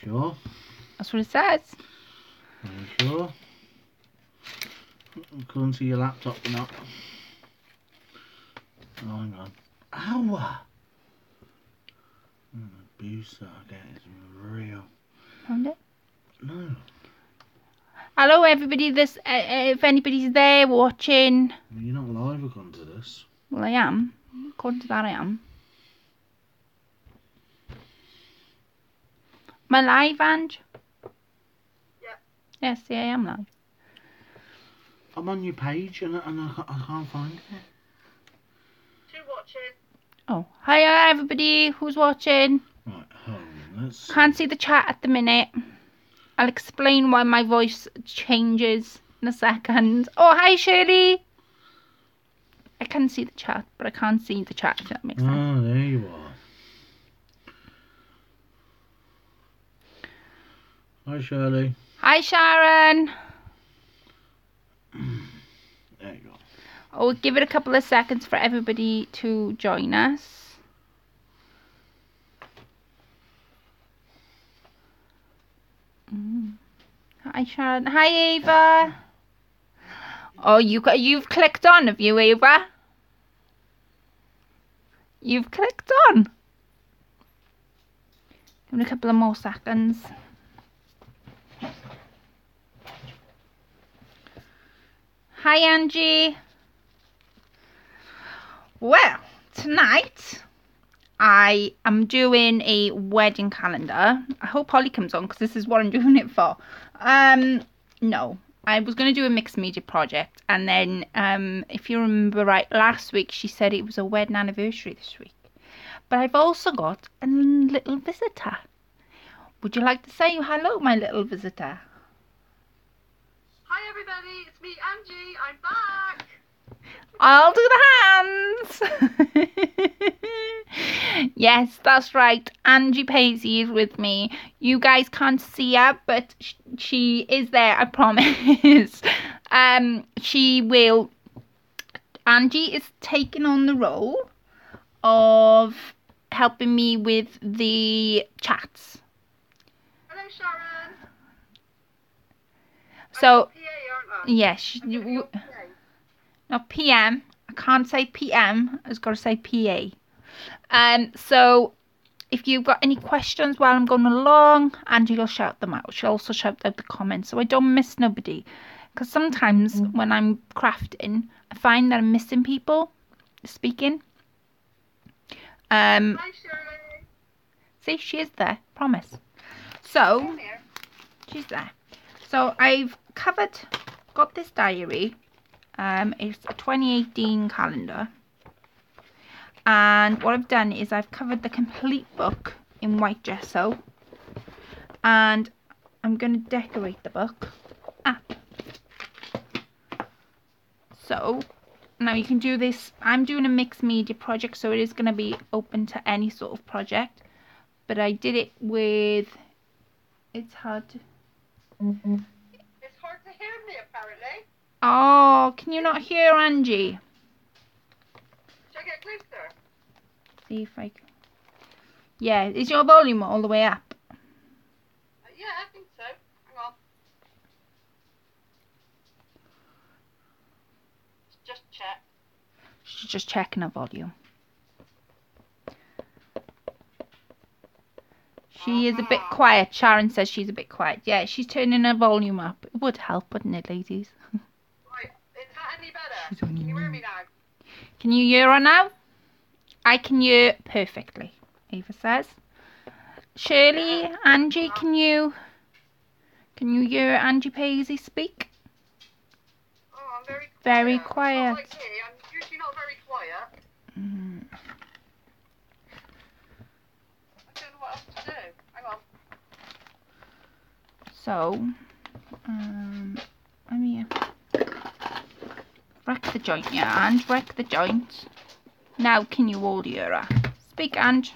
sure? That's what it says. Are you sure? Couldn't see your laptop not. Oh, hang on. Ow! The abuse that I get is real. Found it? No. Hello everybody, this if anybody's there watching. You're not live according to this. Well, I am. According to that, I am. Am I live, Ange? Yeah. Yes, yeah, I am live. I'm on your page and I can't find it. Two watching. Oh, hiya everybody who's watching. Right, hold on, let's... Can't see the chat at the minute. I'll explain why my voice changes in a second. Oh, hi Shirley. I can see the chat, but I can't see the chat, if that makes sense. Oh, there you are. Hi, Shirley. Hi Sharon. There you go. I'll give it a couple of seconds for everybody to join us. Hi Sharon. Hi Ava. Oh, you've clicked on, have you, Ava? You've clicked on. Give it a couple of more seconds. Hi Angie. Well, tonight I am doing a wedding calendar. I hope Holly comes on because this is what I'm doing it for. No, I was going to do a mixed media project, and then if you remember right, last week she said it was a wedding anniversary this week. But I've also got a little visitor. Would you like to say hello, my little visitor? Hi everybody, it's me Angie, I'm back. I'll do the hands. Yes, that's right. Angie Paisley is with me. You guys can't see her, but she is there, I promise. Angie is taking on the role of helping me with the chats. Hello Sharon. So, I'm PA, aren't I? yes, I'm gonna be your PA. not PM. I can't say PM. I've got to say PA. So if you've got any questions while I'm going along, Angie will shout them out. She'll also shout out the comments so I don't miss nobody. Because sometimes when I'm crafting, I find that I'm missing people speaking. Hi Shirley. See, she is there. Promise. So, Come here. she's there. So I've got this diary. It's a 2018 calendar. And what I've done is I've covered the complete book in white gesso. And I'm going to decorate the book up. So, now you can do this. I'm doing a mixed media project, so it is going to be open to any sort of project. But I did it with... It's hard to... It's hard to hear me apparently. Oh, can you not hear Angie? Should I get closer? See if I can... Yeah, is your volume all the way up? Yeah, I think so. Hang on. Just check. She's just checking her volume. She is a bit quiet. Sharon says she's a bit quiet. Yeah, she's turning her volume up. It would help, wouldn't it, ladies? Right, is that any better? Can you hear me now? Can you hear her now? I can hear perfectly, Ava says. Shirley, Angie, can you hear Angie Paisley speak? Oh, I'm very quiet. Very It's quiet. not like me. I'm usually not very quiet. I don't know what else to do. Hang on. So, let me wreck the joint, yeah, Ange, wreck the joint. Now, can you all hear her? Speak, Ange.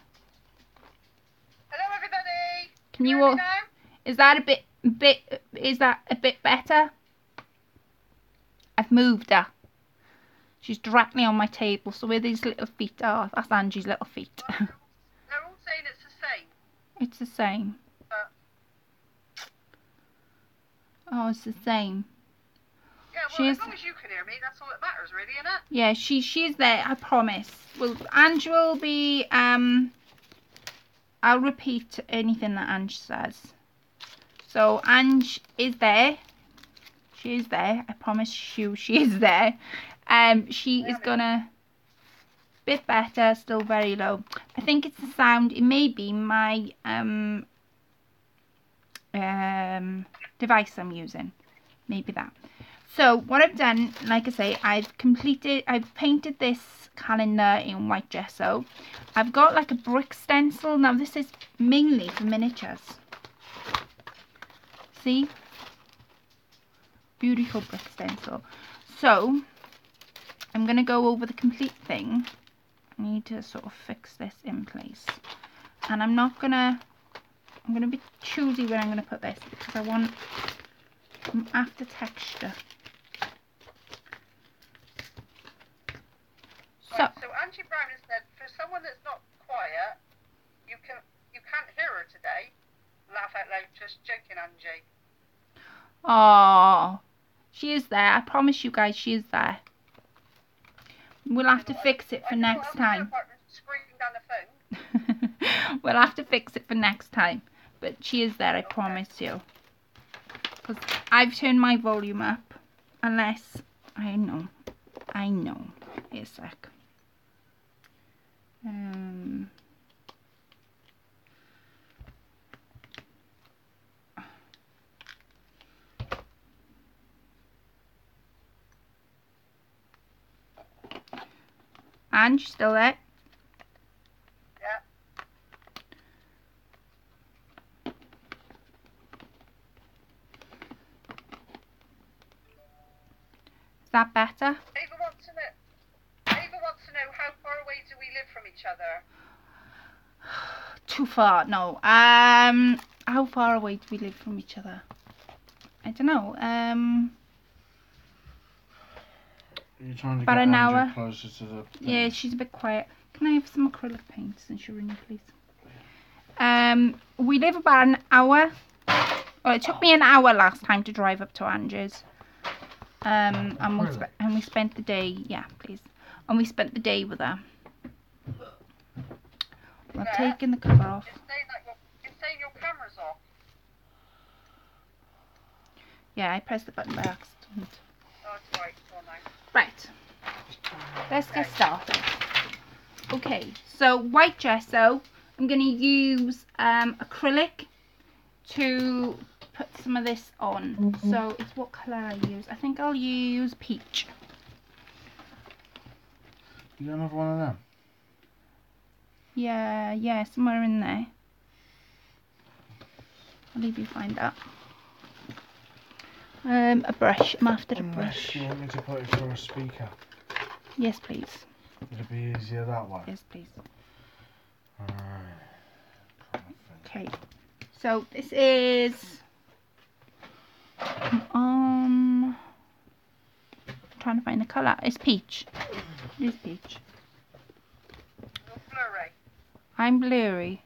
Hello, everybody. Can you hear me all? now? Is that a bit better? I've moved her. She's directly on my table, so where these little feet are, that's Angie's little feet. They're all saying it's the same. It's the same. Oh, it's the same. Yeah, well, She's- as long as you can hear me, that's all that matters, really, isn't it? Yeah, she's there, I promise. Well, Ange will be, I'll repeat anything that Ange says. So, Ange is there. She is there. I promise you, she is there. She is gonna... Bit better, still very low. I think it's the sound. It may be my, device I'm using. Maybe that. So what I've done, like I say, I've painted this calendar in white gesso. I've got like a brick stencil. Now this is mainly for miniatures. See? Beautiful brick stencil. So I'm going to go over the complete thing. I need to sort of fix this in place. And I'm going to be choosy when I'm going to put this because I want some after texture. Right, so Angie Brown has said, for someone that's not quiet, you can't hear her today. Laugh out loud, just joking, Angie. Oh, she is there. I promise you guys, she is there. We'll have to fix it for next time. Screaming down the phone. We'll have to fix it for next time. But she is there, I promise you. Because I've turned my volume up. Unless, I know. Wait a sec. And you still there? Yeah. Is that better? Ava wants to know how far away do we live from each other? Too far, no. How far away do we live from each other? I don't know. You're trying to About get an Andrew hour. closer to the thing. Yeah, she's a bit quiet. Can I have some acrylic paint since you're in here, please? We live about an hour. Well, it took me an hour last time to drive up to Angie's. And we spent the day, yeah, please. And we spent the day with her. We're taking the cover off. You're saying your camera's off. Yeah, I pressed the button by accident. Oh, it's right. Go on now. Right. Let's get started. Okay, so white gesso. I'm going to use acrylic to put some of this on. So it's what colour I use. I think I'll use peach. You got another one of them? Yeah, somewhere in there. I'll leave you find that. A brush. I'm after a brush. You want me to put it through a speaker? Yes, please. Would it be easier that way? Yes, please. Alright. Okay. So this is I'm trying to find the colour. It's peach. It is peach. You're blurry. I'm blurry.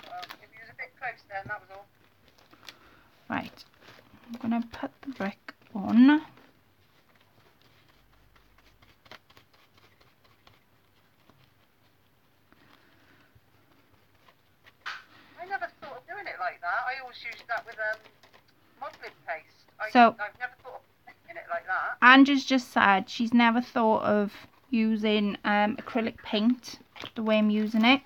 Well, if you was a bit close then, that was all. Right. I'm gonna put the brick on. I never thought of doing it like that. I always use that with modelling paste. I've never thought of making it like that. Angie's just said she's never thought of using acrylic paint the way I'm using it.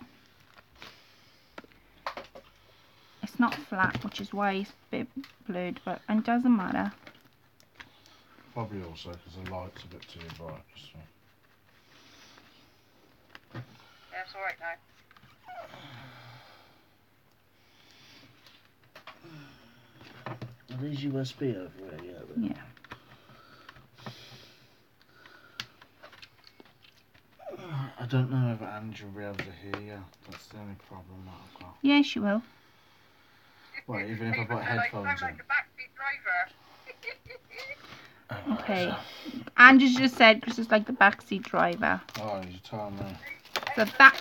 It's not flat, which is why it's a bit blurred, but it doesn't matter. Probably also because the light's a bit too bright. So. Yeah, it's alright now. Are these USB over here? Yeah. I don't know if Andrew will be able to hear you. That's the only problem that I've got. Yeah, she will. Well, even if I put Like, headphones sound like in. a backseat driver. Okay. Angie's just said Chris is like the backseat driver. Oh, you told me. So that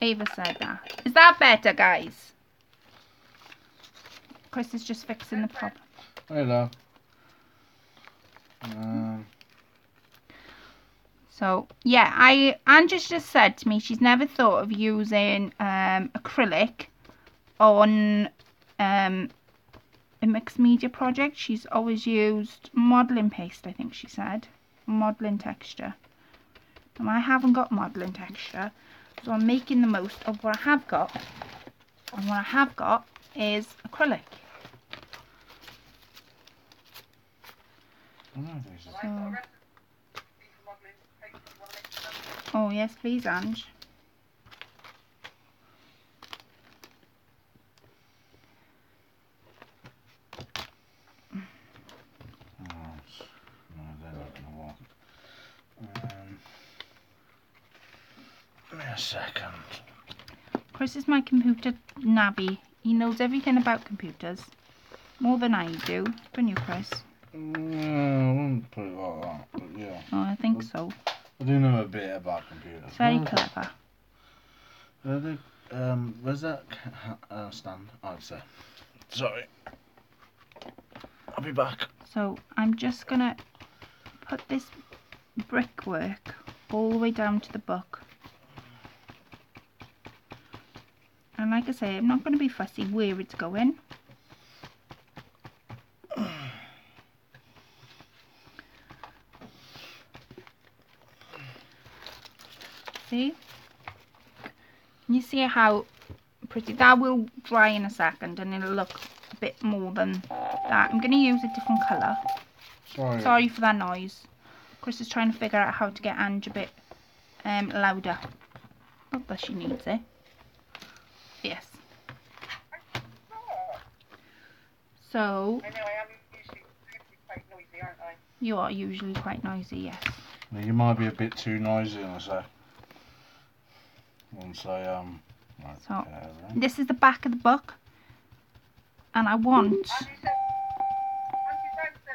Ava said that. Is that better, guys? Chris is just fixing the problem. Hello. So yeah, Angie's just said to me she's never thought of using acrylic on a mixed media project. She's always used modelling paste, I think she said, modelling texture. And I haven't got modelling texture, so I'm making the most of what I have got. And what I have got is acrylic. So, oh yes, please, Ange. Give me a second. Chris is my computer navvy. He knows everything about computers. More than I do. Don't you, Chris? I wouldn't put it like that, but yeah. Oh, I think so. I do know a bit about computers. It's very clever. Where's that stand? Oh, it's there. Sorry. I'll be back. So I'm just gonna put this brickwork all the way down to the book. And like I say, I'm not going to be fussy where it's going. See? You see how pretty that will dry in a second and it'll look a bit more than that. I'm going to use a different colour. Sorry for that noise. Chris is trying to figure out how to get Ange a bit louder. Not that she needs it. Yes. So I know I am usually quite noisy, aren't I? you are usually quite noisy, yes. You might be a bit too noisy once I right, So this is the back of the book, and I want. Angie said,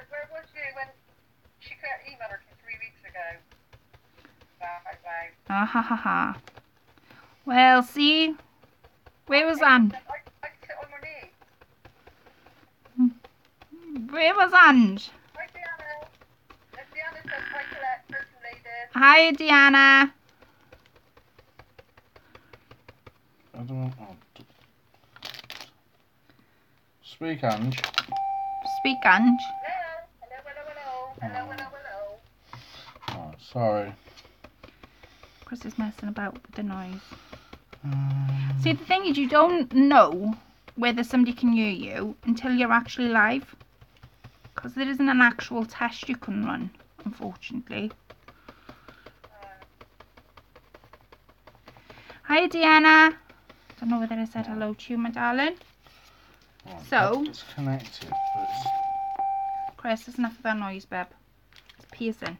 where was you when she emailed her 3 weeks ago? Ah ha ha ha. Well, see, where was Ange? I sit on my knee. Where was Ange? Hi, Deanna. Deanna says hi, Colette, person lady. Hi, Deanna. I don't know. Speak, Ange. Speak, Ange. Hello. Oh, sorry. Chris is messing about with the noise. See, the thing is, you don't know whether somebody can hear you until you're actually live. Because there isn't an actual test you can run, unfortunately. Hi, Deanna. Don't know whether I said hello to you, my darling. Right, So, it's connected, but Chris, there's enough of that noise, babe. It's piercing.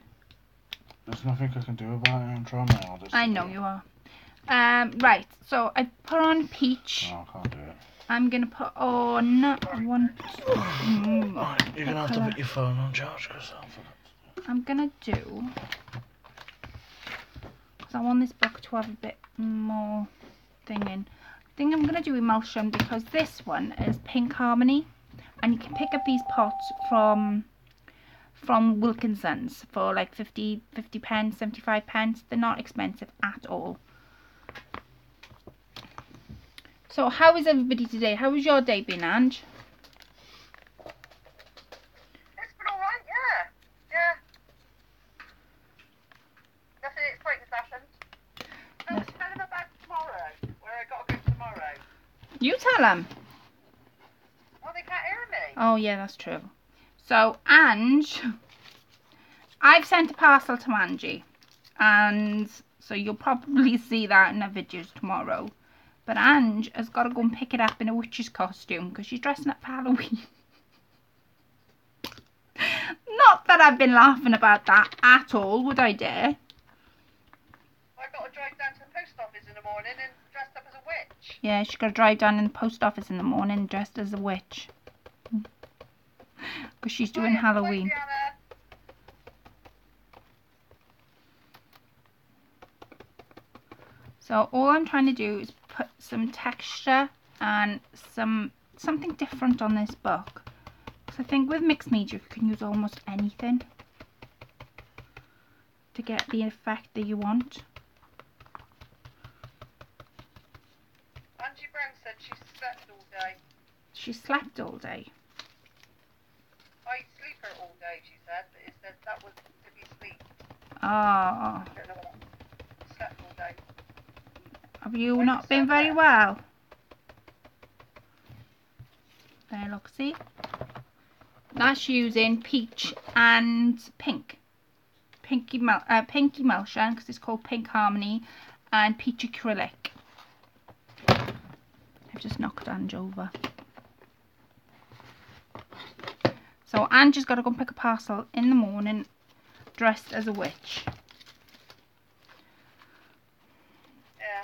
there's nothing I can do about it. I'm trying my hardest. I know you are. Right, so I put on peach. No, I can't do it. I'm going to put on one. Right, you're going to have to put your phone on charge because I forgot. I'm going to do. Because I want this book to have a bit more thing in. I think I'm going to do emulsion because this one is Pink Harmony. And you can pick up these pots from Wilkinson's for like 50 pence, 75 pence. They're not expensive at all. So how is everybody today? How was your day been, Ange? It's been alright, yeah. Nothing exciting has happened. Tell them about tomorrow, where I got to go tomorrow. You tell them. Oh, they can't hear me. Oh yeah, that's true. So Ange, I've sent a parcel to Angie, and so you'll probably see that in her videos tomorrow. But Ange has got to go and pick it up in a witch's costume because she's dressing up for Halloween. Not that I've been laughing about that at all, would I dare? I've got to drive down to the post office in the morning and dressed up as a witch. Yeah, she's got to drive down in the post office in the morning dressed as a witch. Because she's doing Halloween. Bye, Deanna. So all I'm trying to do is put some texture and something different on this book. I think with mixed media you can use almost anything to get the effect that you want. Angie Brown said she slept all day. She slept all day. I sleep her all day, she said, but it said that was to be sleep. Oh, I don't know what. Slept all day. have you not been very well? There, look, see? That's using peach and pink. Pink emulsion, because it's called Pink Harmony, and peach acrylic. I've just knocked Ange over. So Ange has got to go and pick a parcel in the morning, dressed as a witch. Yeah.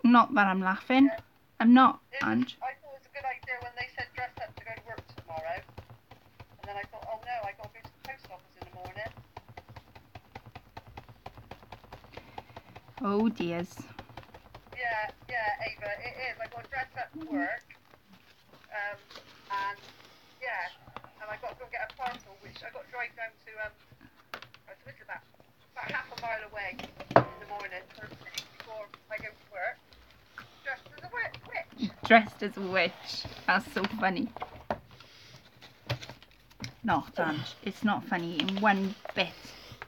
Not that I'm laughing. Yeah. I'm not, I Ange. thought it was a good idea when they said dress up to go to work tomorrow. And then I thought, oh no, I got to go to the post office in the morning. Oh dears. Yeah, Ava, it is. I got to dress up to work. And yeah, and I got to go get a parcel, which I got to drive down to, it's about half a mile away in the morning, first thing, before I go to work. Dressed as a witch. Dressed as a witch. That's so funny. Not, Ange. It's not funny in one bit.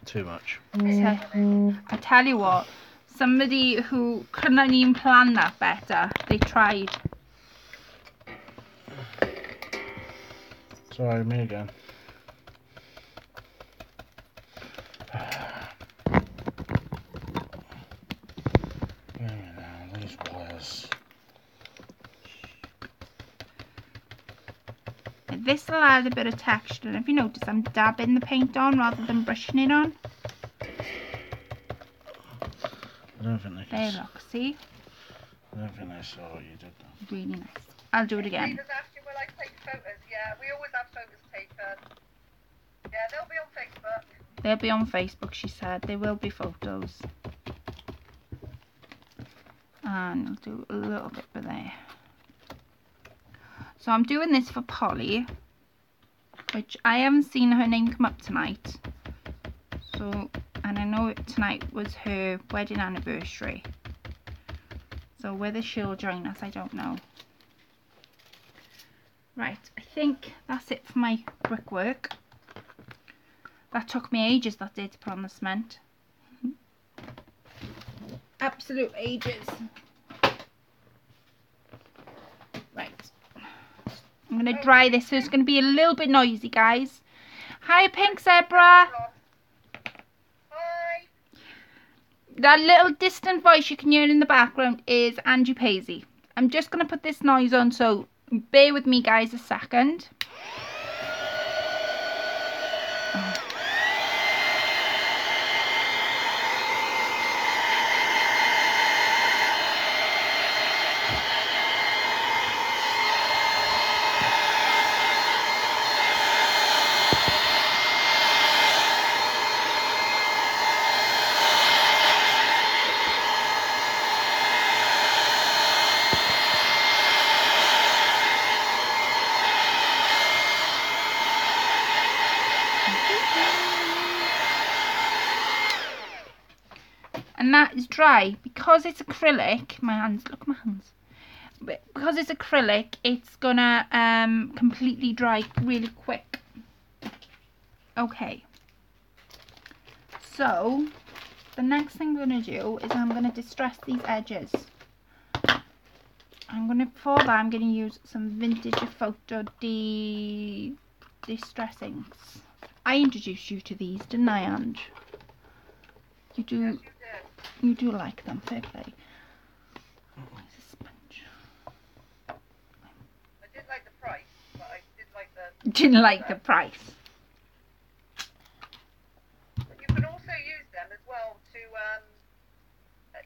Too much. I tell you what, somebody who couldn't even plan that better, they tried. Sorry, me again. Wait a minute now, these wires. This will add a bit of texture, and if you notice, I'm dabbing the paint on rather than brushing it on. I don't think they There, can. look, see? I don't think they saw what you did though. Really nice. I'll do it again. Ava's asking will I take photos. Yeah, we always have photos taken. Yeah, they'll be on Facebook. They'll be on Facebook, she said. There will be photos. And I'll do a little bit for there. So I'm doing this for Polly, which I haven't seen her name come up tonight. So, and I know tonight was her wedding anniversary. So whether she'll join us, I don't know. Right, I think that's it for my brickwork. That took me ages, that did, to put on the cement. Absolute ages. Right. I'm going to dry this, so it's going to be a little bit noisy, guys. Hi, Pink Zebra. Hi. That little distant voice you can hear in the background is Angie Paisley. I'm just going to put this noise on, so bear with me, guys, a second. And that is dry. Because it's acrylic, my hands, look at my hands. But because it's acrylic, it's gonna completely dry really quick. Okay. So, the next thing I'm gonna do is I'm gonna distress these edges. For that I'm gonna use some vintage photo distressings. I introduced you to these, didn't I, Ange? You do. Yes, you did. You do like them, fair play. Where's the sponge? I did like the price, but I did like the... Didn't like the price. But you can also use them as well to,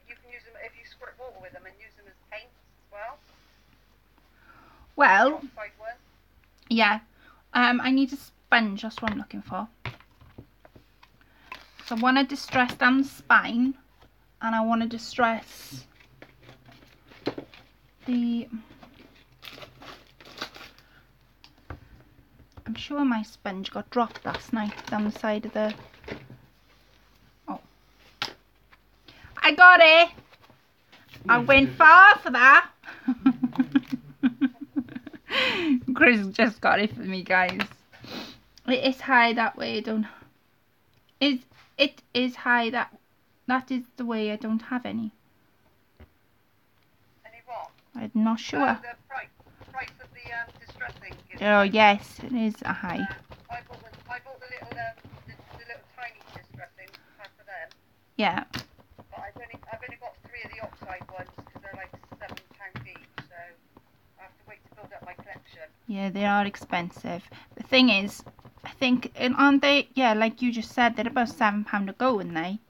you can use them if you squirt water with them and use them as paint as well. Well, Outside one. yeah. I need a sponge, that's what I'm looking for. So I want to distress down the spine, and I want to distress the I'm sure my sponge got dropped last night down the side of the... Oh. I got it! I went far for that. Chris just got it for me, guys. It is high that way. I don't... It is high that... That is the way I don't have any. Any what? I'm not sure. The price of the distressing. Oh, yes, it is a high. I bought the little tiny distressing half of them. Yeah. But I've only got 3 of the oxide ones because they're like £7 each. So I have to wait to build up my collection. Yeah, they are expensive. The thing is, I think, aren't they? Yeah, like you just said, they're about £7 a go, aren't they?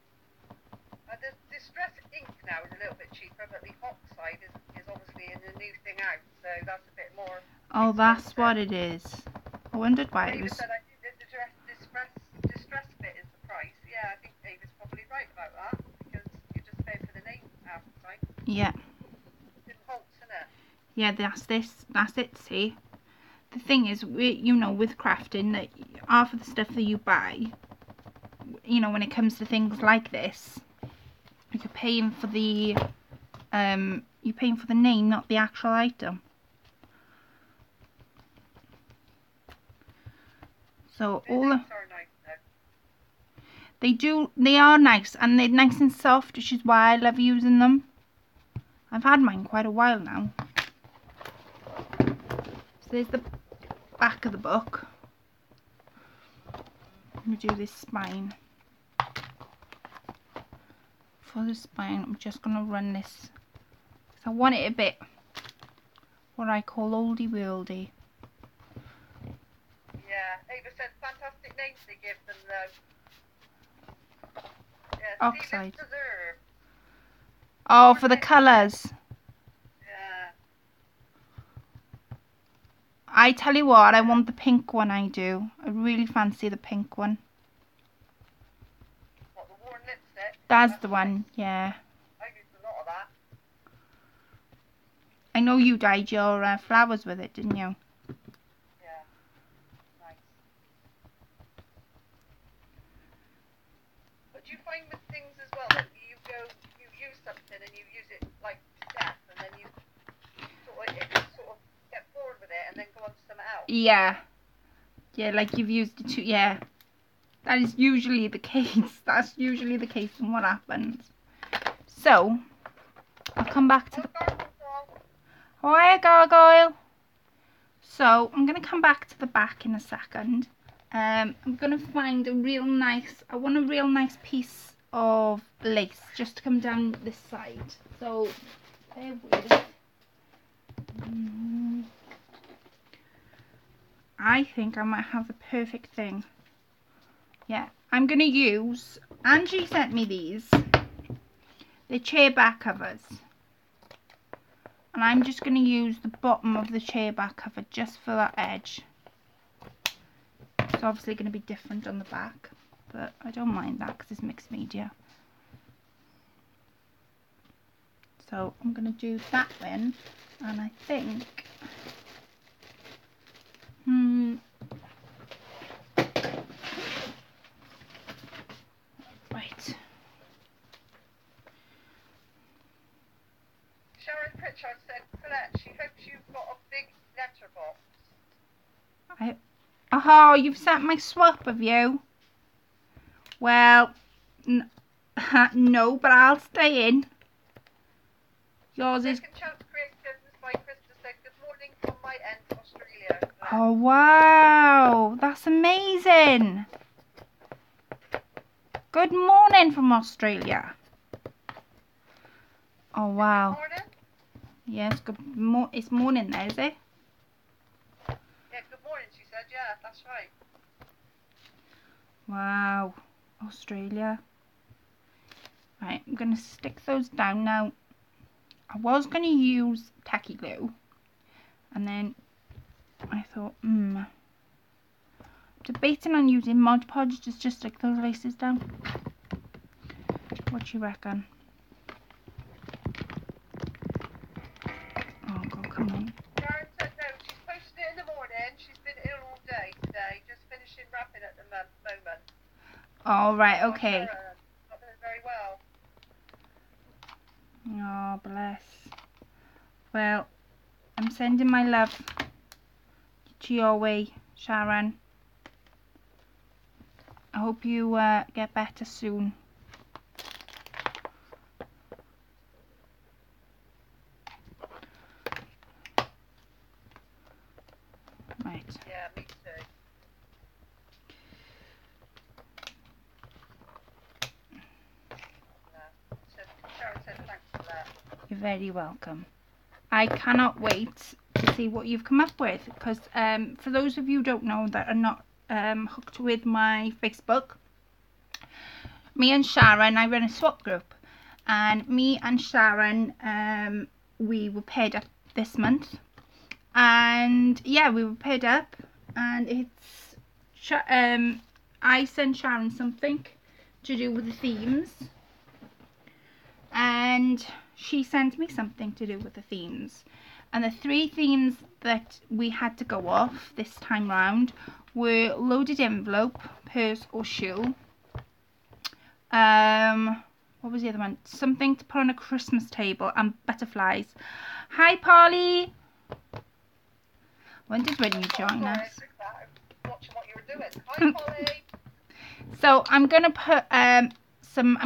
The distress ink now is a little bit cheaper, but the oxide is obviously in the new thing out, so that's a bit more. Oh, that's what it is. I wondered why it David was... said I think the distress bit is the price. Yeah, I think David's probably right about that because you just pay for the name half the time. Yeah. It's Holtz, isn't it? Yeah, that's it, see? The thing is, you know, with crafting, that half of the stuff that you buy, you know, when it comes to things like this, you're paying for the name, not the actual item. So The all the, names are nice though. they are nice, and they're nice and soft, which is why I love using them. I've had mine quite a while now. So there's the back of the book. Let me do this spine. For the spine, I'm just going to run this. I want it a bit what I call oldie worldy. Yeah, Ava said fantastic names they give them though. Yeah, Oxide. Stevens Preserve. Oh, for the colours. Yeah. I tell you what, I want the pink one, I do. I really fancy the pink one. What, the worn lipstick? That's the one, yeah. I used a lot of that. I know you dyed your flowers with it, didn't you? Yeah. Nice. But do you find with things as well that you use something and you use it like to death and then you sort of get bored with it and then go on to something else? Yeah. Yeah, like you've used it to, yeah. That is usually the case. That's usually the case and what happens. So, I'll come back to the... Oh, hi, gargoyle. So, I'm going to come back to the back in a second. I'm going to find a real nice... I want a real nice piece of lace just to come down this side. So, bear with. I think I might have the perfect thing. Yeah, I'm going to use... Angie sent me these. They're chair back covers. And I'm just going to use the bottom of the chair back cover just for that edge. It's obviously going to be different on the back, but I don't mind that because it's mixed media. So I'm going to do that then, and I think... Right. Sharon Pritchard said, Colette, she hopes you've got a big letterbox. Oh, you've sent my swap, have you? Well, no, but I'll stay in. Yours is... Second Chance Creations by Krista said, good morning from my end, Australia. Oh, wow. That's amazing. Good morning from Australia. Oh, wow. Good morning. Yes, it's morning there, is it? Yeah, good morning, she said. Yeah, that's right. Wow. Australia. Right, I'm going to stick those down now. I was going to use tacky glue. And then I thought, debating on using Mod Podge to just stick those laces down. What do you reckon? Oh, God, come on. Sharon said no, she's posted it in the morning. She's been ill all day today. Oh, right, okay. Sharon, not doing very well. Oh, bless. Well, I'm sending my love to your way, Sharon. I hope you get better soon. Right. Yeah, me too. No. Sharon said thanks for that. You're very welcome. I cannot wait to see what you've come up with, because for those of you who don't know that are not hooked with my Facebook, me and Sharon, I run a swap group, and me and Sharon, we were paired up this month, and yeah, we were paired up, and it's I sent Sharon something to do with the themes, and she sent me something to do with the themes, and the 3 themes that we had to go off this time round were loaded envelope, purse or shoe. What was the other one? Something to put on a Christmas table, and butterflies. Hi, Polly. When did you join us? Watching what you were doing. Hi, Polly. So I'm gonna put I'm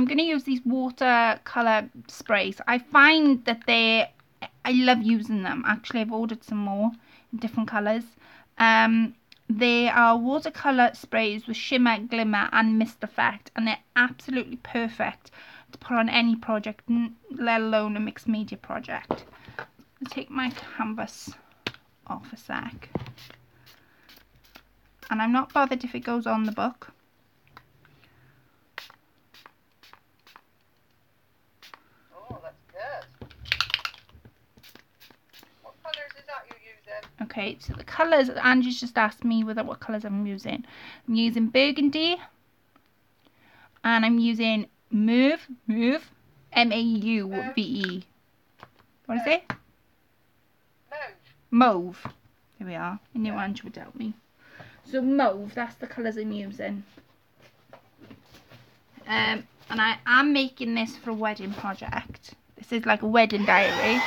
gonna use these watercolor sprays. I find that I love using them. Actually, I've ordered some more in different colors. They are watercolor sprays with shimmer, glimmer and mist effect, and they're absolutely perfect to put on any project, let alone a mixed media project. I'll take my canvas off a sec, and I'm not bothered if it goes on the book. Oh, that's good. What colours is that you're using? Okay, so the colours, Angie's just asked me what colours I'm using. I'm using burgundy, and I'm using mauve, M-A-U-V-E. What is it? Mauve. There we are. I knew Angie would help me. So mauve, that's the colours I'm using. And I am making this for a wedding project. This is like a wedding diary.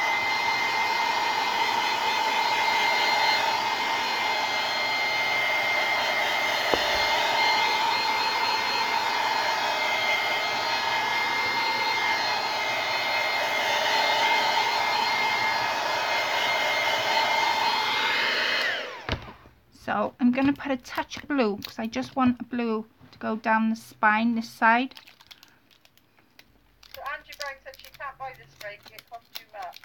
So I'm going to put a touch of blue, because I just want a blue to go down the spine, this side. So Angie Brown said she can't buy this spray because it costs too much.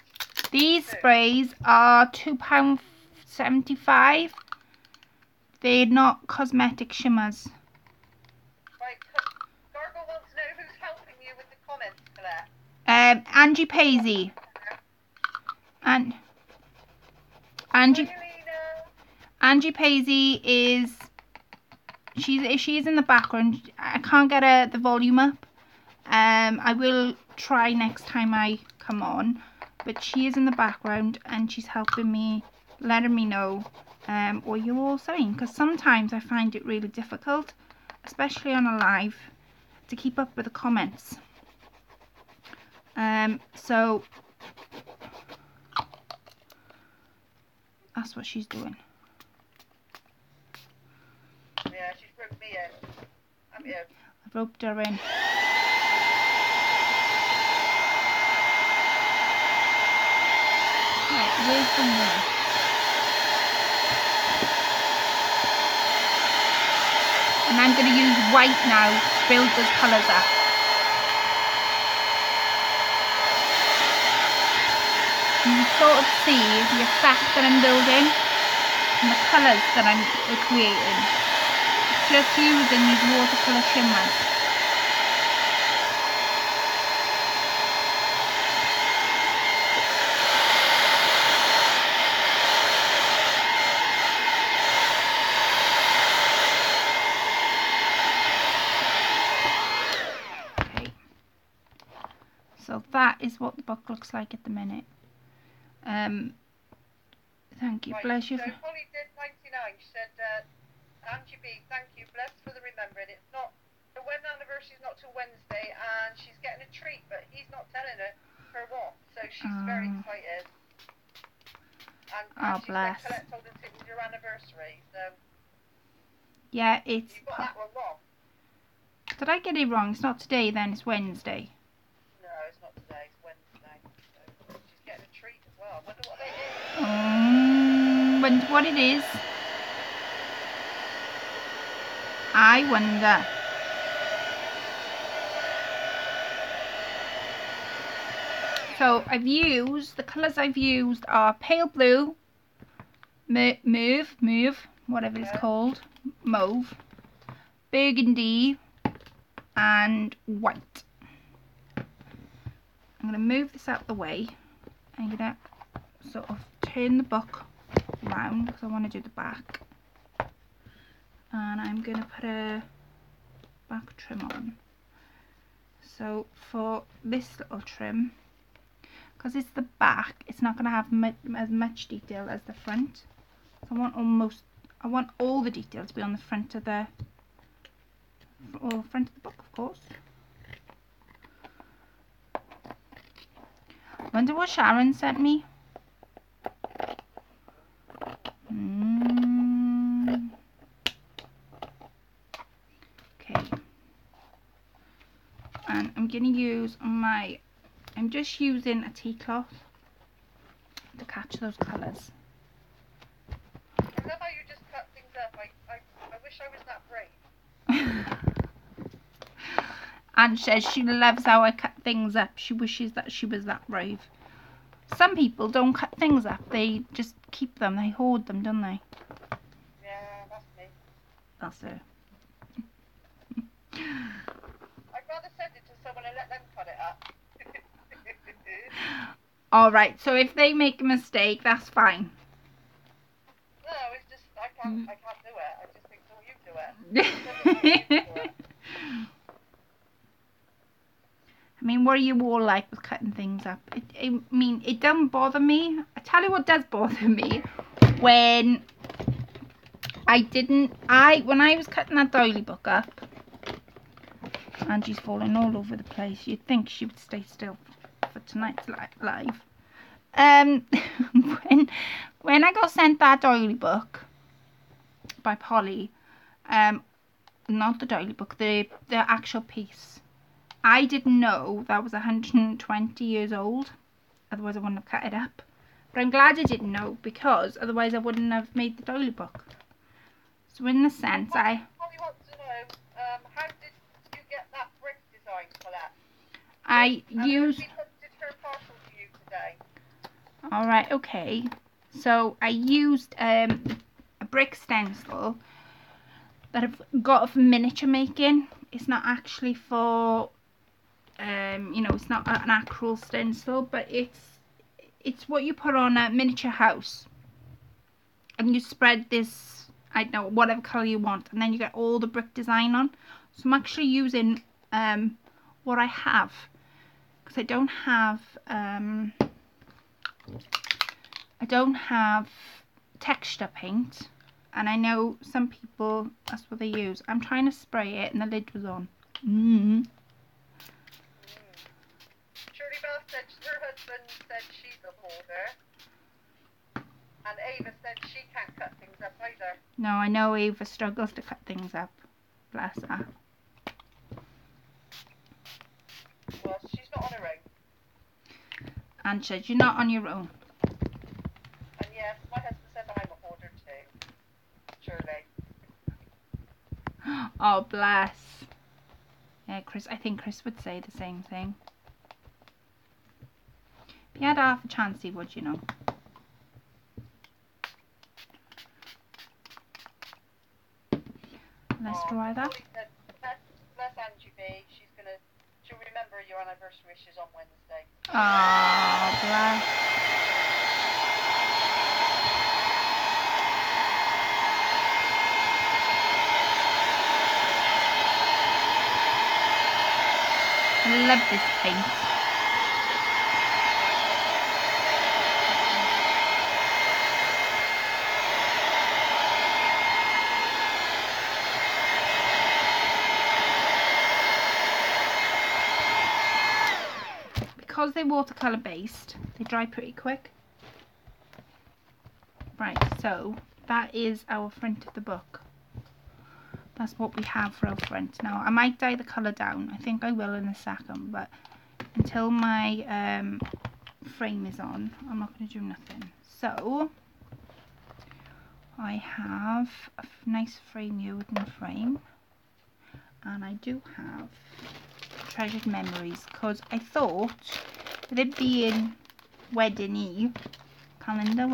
These sprays are £2.75. They're not cosmetic shimmers. Right, Gargle wants to know who's helping you with the comments, Claire. Angie Paisley. And Angie Paisley is, she's in the background. I can't get the volume up. I will try next time I come on, but she is in the background and she's helping me, letting me know what you're all saying, because sometimes I find it really difficult, especially on a live, to keep up with the comments. So that's what she's doing. Yeah, she's roped me in. I'm here. I've roped her in. Right, where's the one? And I'm going to use white now to build those colours up. You can sort of see the effect that I'm building and the colours that I'm creating. Just using these watercolour shimmers. Okay. So that is what the book looks like at the minute. Thank you, Right, bless you. So Polly did 99. She said, Angie B, thank you, blessed for the remembering. It's not the wedding anniversary's not till Wednesday, and she's getting a treat, but he's not telling her what. So she's very excited. And she bless. said Colette told us it was your anniversary, so Yeah, it's... you got that one wrong. Did I get it wrong? It's not today then, it's Wednesday. No, it's not today, it's Wednesday. So she's getting a treat as well. I wonder what they do. Wonder what it is. I wonder. So I've used, the colours I've used are pale blue, mauve, whatever it's called, mauve, burgundy, and white. I'm going to move this out the way. I'm going to sort of turn the book round because I want to do the back. And I'm going to put a back trim on. So for this little trim, because it's the back, it's not going to have as much detail as the front. So I want all the detail to be on the front of the, front of the book, of course. Wonder what Sharon sent me. Okay. And I'm going to use I'm just using a tea cloth to catch those colours. I love how you just cut things up. I wish I was that brave. Anne says she loves how I cut things up. She wishes that she was that brave. Some people don't cut things up. They just keep them. They hoard them, don't they? Yeah, that's me. That's her. I'd rather send it to someone and let them cut it up. Alright, so if they make a mistake, that's fine. No, it's just, I can't do it. I just think, oh, you do it. I mean, what are you all like with cutting things up? I mean, it doesn't bother me. I tell you what does bother me. When I was cutting that doily book up, Angie's falling all over the place. You'd think she would stay still for tonight's live. When I got sent that doily book by Polly, not the doily book, the actual piece, I didn't know that was 120 years old. Otherwise I wouldn't have cut it up. But I'm glad I didn't know, because otherwise I wouldn't have made the doily book. So in the sense, Polly wants to know, how did you get that brick design for that? I used... Did her parcel to you today? Alright, okay. So I used a brick stencil that I've got for miniature making. It's not actually for, you know, it's not an actual stencil, but it's what you put on a miniature house. And you spread this, I don't know, whatever colour you want, and then you get all the brick design on. So I'm actually using what I have, because I don't have texture paint, and I know some people, that's what they use. I'm trying to spray it and the lid was on. Shirley Bell said her husband said she's a hoarder, and Ava said she can't cut things up either. No, I know Ava struggles to cut things up. Bless her. Well, she's not on her own. And said, you're not on your own. And yes, my husband said I'm a hoarder too. Shirley. Oh, bless. Yeah, Chris, I think Chris would say the same thing. If he had half a chance, he would, you know. Let's try that. Said, bless Angie B. She'll remember your anniversary wishes on Wednesday. Oh, bless. I love this paint. because they're watercolour based, they dry pretty quick. Right, so that is our front of the book. That's what we have for our front. Now, I might dye the colour down. I think I will in a second, but until my frame is on, I'm not going to do nothing. So, I have a nice frame here, wooden frame. And I do have Treasured Memories, because I thought, with it being wedding-y calendar,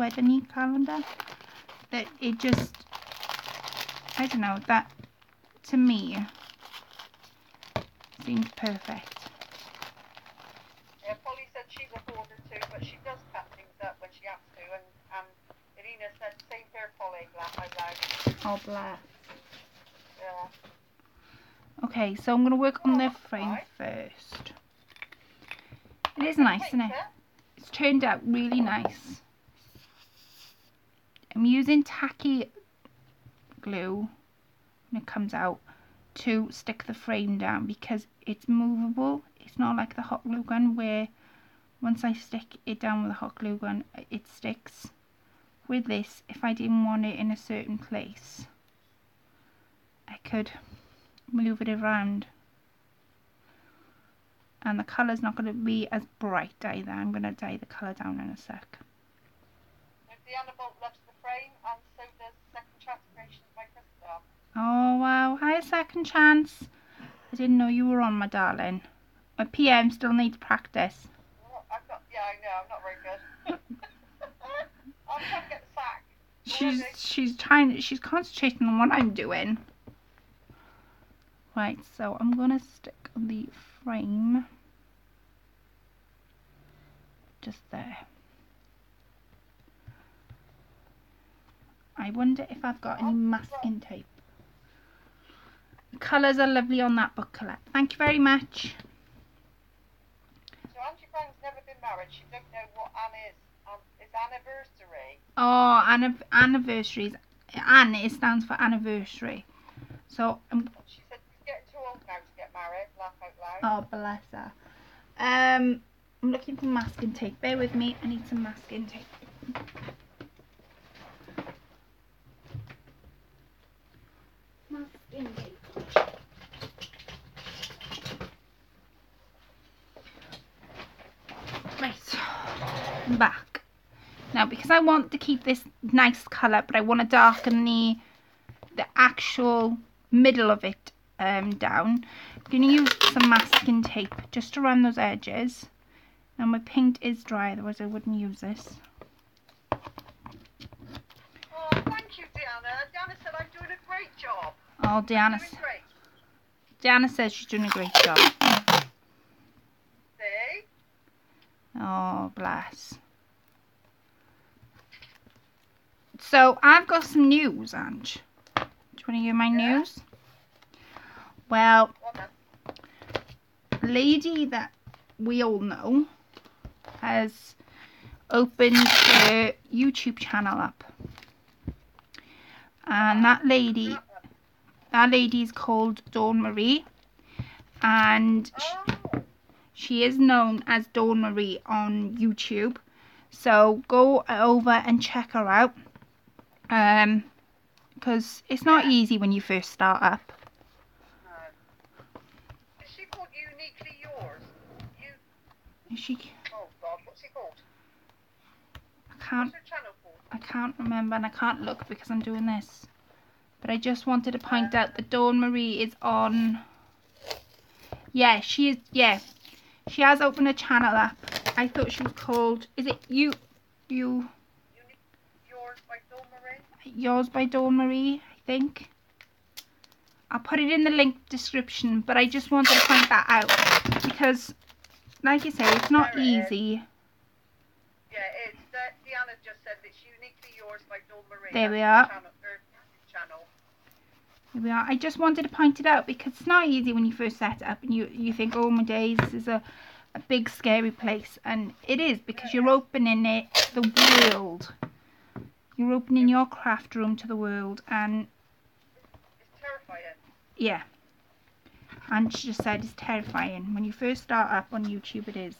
that it just, I don't know, that to me seems perfect. Yeah, Polly said she's a hoarder too, but she does cut things up when she has to, and Irina said same here, Polly, laugh out loud. Oh, bless. Yeah. Okay, so I'm going to work on the frame first. It is nice, isn't it? It's turned out really nice. I'm using tacky glue when it comes out to stick the frame down because it's movable. It's not like the hot glue gun where once I stick it down with a hot glue gun it sticks. With this, if I didn't want it in a certain place, I could move it around. And the colour's not going to be as bright either. I'm going to dye the colour down in a sec. Deanna Bolt loves the frame, and so does Second Chance Creations by Krista. Oh wow, hi Second Chance. I didn't know you were on, my darling. My PM still needs practice. Yeah, I know, I'm not very good. I'm trying to get the sack. She's concentrating on what I'm doing. Right, so I'm gonna stick the frame just there. I wonder if I've got any masking tape. The colours are lovely on that book, Colette. Thank you very much. So Angie Brown's never been married. She don't know what Anne is. It's anniversary. Oh, anniversaries. Anne, it stands for anniversary. So she said she's getting too old now to get married. Laugh out loud. Oh, bless her. I'm looking for masking tape. Bear with me. I need some masking tape. Masking tape. Right. I'm back. Now, because I want to keep this nice colour, but I want to darken the actual middle of it down, I'm going to use some masking tape just around those edges. Now my paint is dry, otherwise I wouldn't use this. Oh, thank you, Deanna. Deanna said I'm doing a great job. Oh, Deanna says she's doing a great job. See? Oh, bless. So I've got some news, Ange. Do you want to hear my news? Well, a lady that we all know has opened her YouTube channel up, and that lady's called Dawn Marie, and she is known as Dawn Marie on YouTube. So go over and check her out, because it's not easy when you first start up. Is she called Uniquely Yours? Is she? Oh God, what's it called? What's her channel called? I can't remember, and I can't look because I'm doing this. But I just wanted to point out that Dawn Marie is on. Yeah, she is. Yeah, she has opened a channel up. I thought she was called. Is it Yours by Dawn Marie? Yours by Dawn Marie, I think. I'll put it in the link description, but I just wanted to point that out because, like you say, it's not easy. Yeah, it's Deanna just said it's Uniquely Yours by Dawn Marie. There we are. Channel. Here we are. I just wanted to point it out because it's not easy when you first set it up and you think, oh my days, this is a big scary place, and it is because you're opening the world. You're opening your craft room to the world, and it's terrifying. Yeah. And she just said it's terrifying. When you first start up on YouTube, it is.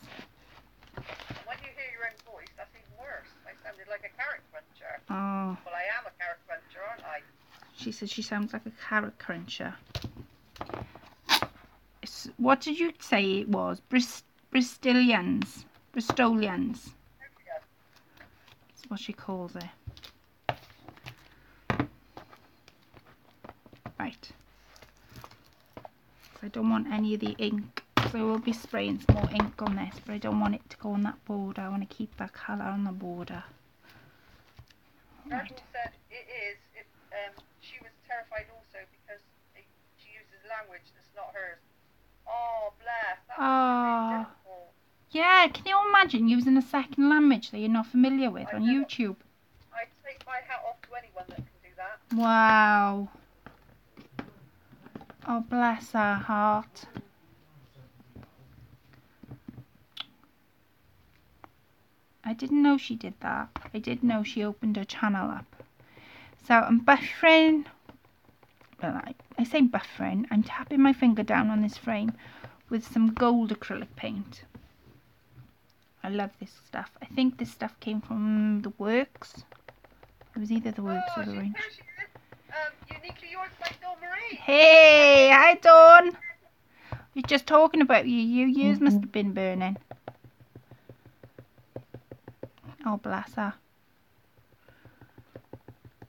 And when you hear your own voice, that's even worse. I sounded like a carrot cruncher. Oh, Well, I am a carrot cruncher, aren't I? she says she sounds like a carrot cruncher. What did you say it was? Bristolians. Bristolians. That's what she calls it. Right. So I don't want any of the ink. So I will be spraying some more ink on this, but I don't want it to go on that border. I want to keep that colour on the border. Right. Rachel said it is. She was terrified also because she uses language that's not hers. Oh, bless. That Oh. really difficult. Yeah, can you imagine using a second language that you're not familiar with I on know. YouTube? I take my hat off to anyone that can do that. Wow. Oh, bless her heart. I didn't know she did that. I did know she opened her channel up. So I'm buffering. Well, I say buffering. I'm tapping my finger down on this frame with some gold acrylic paint. I love this stuff. I think this stuff came from The Works. It was either The Works or The Range. Here she is. Uniquely yours by Dawn Marie. Hey, hi Dawn. We're just talking about you. Your ears must have been burning. Oh, bless her.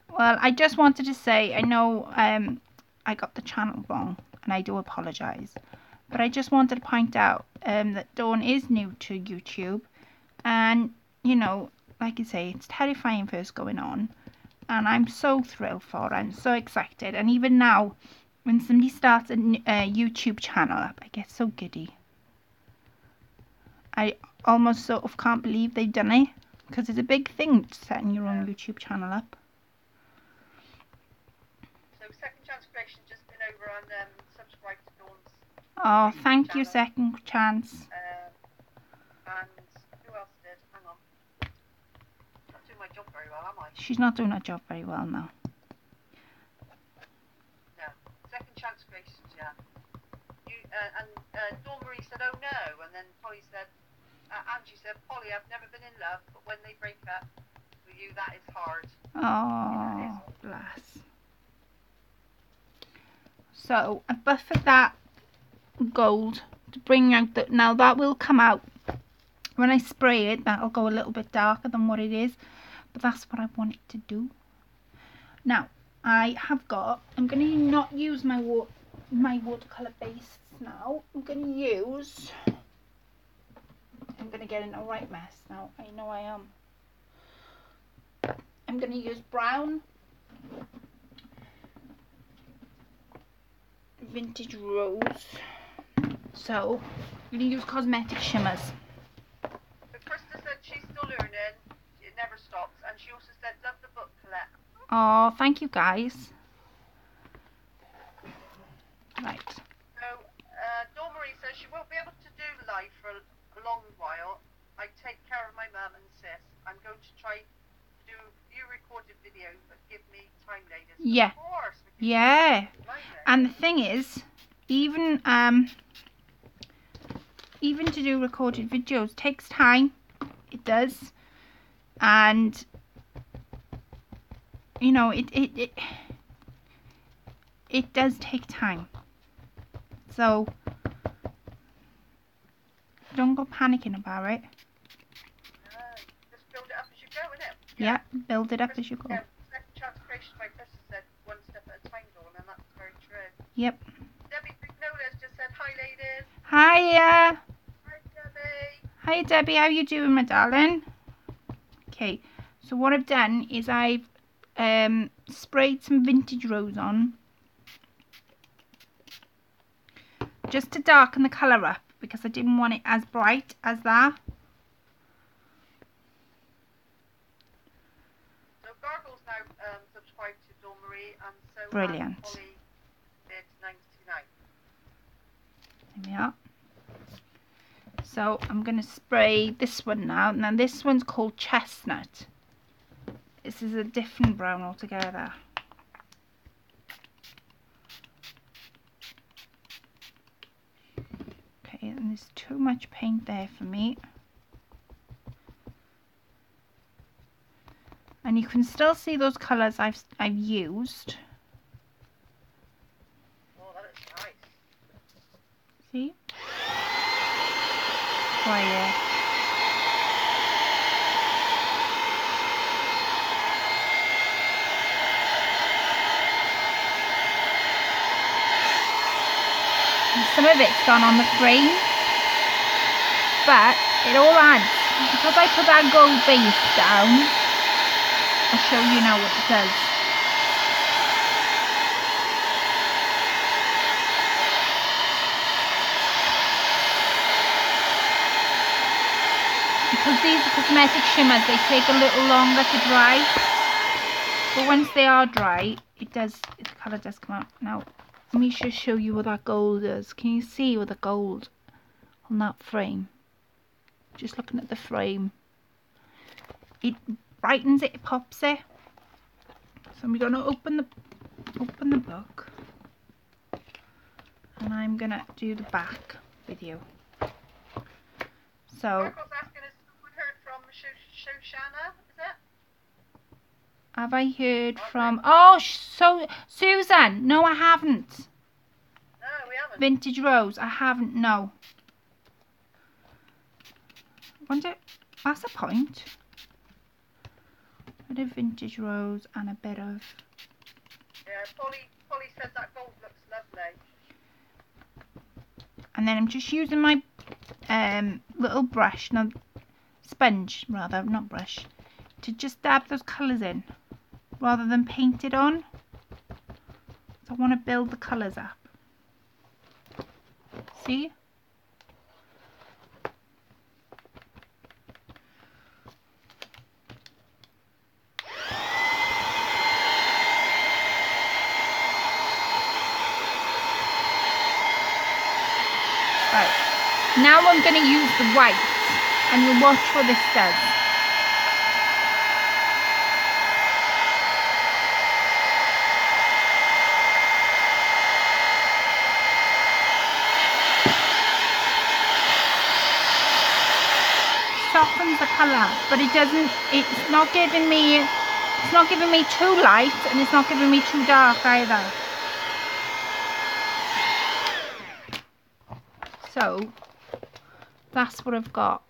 Well, I just wanted to say, I know I got the channel wrong, and I do apologise. But I just wanted to point out that Dawn is new to YouTube. And, you know, like I say, it's terrifying first going on. And I'm so thrilled for her. I'm so excited. And even now, when somebody starts a YouTube channel up, I get so giddy. I almost sort of can't believe they've done it. Because it's a big thing setting your own YouTube channel up. So Second Chance Creation just been over on subscribe to Dawn's. Oh, thank you, channel. Second Chance. And who else did? Hang on. Not doing my job very well, am I? She's not doing her job very well now. No. Second Chance Creations, yeah. Dawn Marie said, oh no. And then Polly said, Angie said, Polly, I've never been in love, but when they break up with you, that is hard. Oh, bless. So I buffered that gold to bring out that. Now that will come out when I spray it. That'll go a little bit darker than what it is, but that's what I want it to do. Now I have got. I'm going to not use my watercolor base now. I'm going to use. I'm going to get in a right mess now. I know I am. I'm going to use brown Vintage Rose. So I'm going to use Cosmetic Shimmers. But Krista said she's still learning. It never stops. And she also said, love the book, Colette. Oh, thank you guys. Right. So Dawn Marie says she won't be able to do live for a long while. I take care of my mum and sis. I'm going to try to do a few recorded videos, but give me time later. Yeah. Of course. Yeah. And the thing is, even to do recorded videos takes time. It does. And you know, it does take time. So don't go panicking about it. Just build it up as you go, innit? Yeah, build it up as you go. Yeah, Second Chance Creation by Krista said one step at a time, Dawn, and that's very true. Yep. Debbie Pignola's just said, hi ladies. Hiya. Hi Debbie. Hi Debbie, how you doing, my darling? Okay, so what I've done is I've sprayed some Vintage Rose on just to darken the colour up because I didn't want it as bright as that. So Gargle's now subscribed to Dawn Marie, and so Brilliant. has Polly did 99. There we are. So I'm going to spray this one now. Now this one's called Chestnut. This is a different brown altogether. Okay, and there's too much paint there for me. And you can still see those colours I've used. Oh, that looks nice. See? Try it. And some of it's gone on the frame, but it all adds. Because I put that gold base down, I'll show you now what it does. Because these are cosmetic shimmers, they take a little longer to dry. But once they are dry, the colour does come out. Now, let me just show you what that gold is. Can you see with the gold on that frame? Just looking at the frame. It brightens it, it pops it. So I'm gonna open the book, and I'm gonna do the back with you. So Marco's asking us if we heard from Shoshana, is it? have I heard from? Oh, so Susan? No, I haven't. No, we haven't. Vintage Rose? I haven't. No. Wonder. That's the point. A bit of Vintage Rose and a bit of. Yeah, Polly said that gold looks lovely. And then I'm just using my little brush, no, sponge rather, not brush, to just dab those colours in rather than paint it on. So I want to build the colours up. See? Right, now I'm going to use the white, and you'll watch what this does. Softens the colour, but it's not giving me too light, and it's not giving me too dark either. So that's what I've got.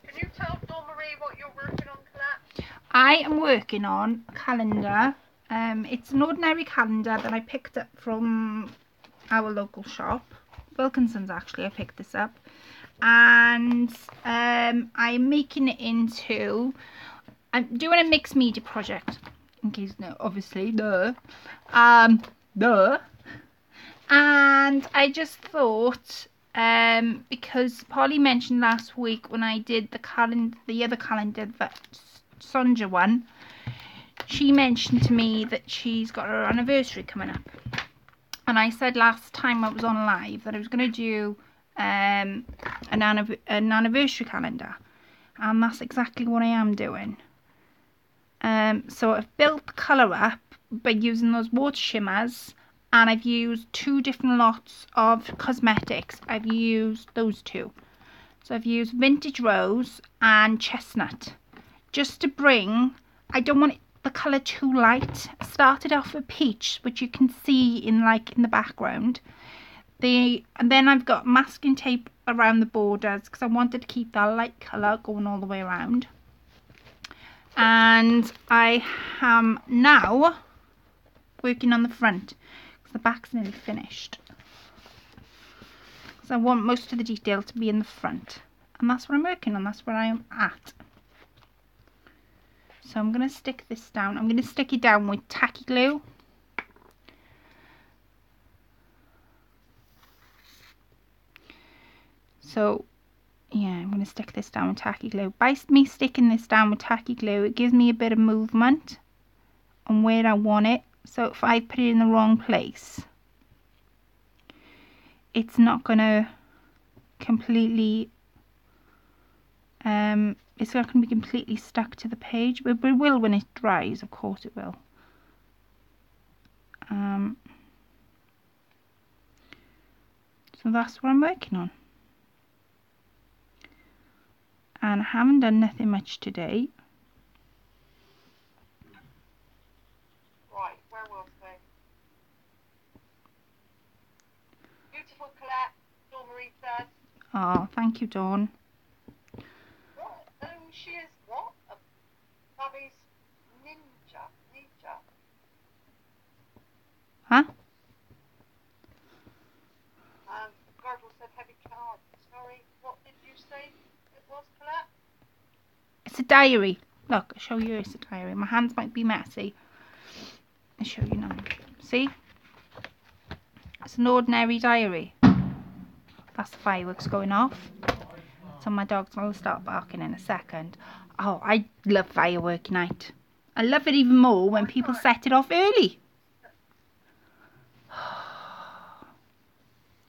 Can you tell Dawn Marie what you're working on, Colette? I am working on a calendar. It's an ordinary calendar that I picked up from our local shop. Wilkinson's actually, I picked this up. And I'm making it into, I'm doing a mixed media project. In case, no, obviously, duh. Duh. And I just thought, because Polly mentioned last week when I did the other calendar, that Sonja one, she mentioned to me that she's got her anniversary coming up. And I said last time I was on live that I was going to do an anniversary calendar. And that's exactly what I am doing. So I've built the colour up by using those water shimmers. And I've used 2 different lots of cosmetics. I've used those 2. So I've used Vintage Rose and Chestnut. Just to bring, I don't want the colour too light. I started off with Peach, which you can see in the background. And then I've got masking tape around the borders because I wanted to keep that light colour going all the way around. And I am now working on the front. The back's nearly finished, so I want most of the detail to be in the front, and that's what I'm working on. That's where I am at. So I'm going to stick this down. I'm going to stick it down with tacky glue. So yeah, I'm going to stick this down with tacky glue. By me sticking this down with tacky glue, it gives me a bit of movement on where I want it. So if I put it in the wrong place, it's not going to completely, it's not going to be completely stuck to the page, but it will when it dries, of course it will. So that's what I'm working on. And I haven't done nothing much today. beautiful, Colette. Dawn Marie says. Oh, thank you, Dawn. What? She is what? A Bobby's ninja. Ninja. Huh? Gardel said heavy card. Sorry, what did you say it was, Colette? It's a diary. Look, I'll show you it's a diary. My hands might be messy. I'll show you now. See? It's an ordinary diary. That's the fireworks going off. So my dogs will start barking in a second. Oh, I love firework night. I love it even more when people set it off early.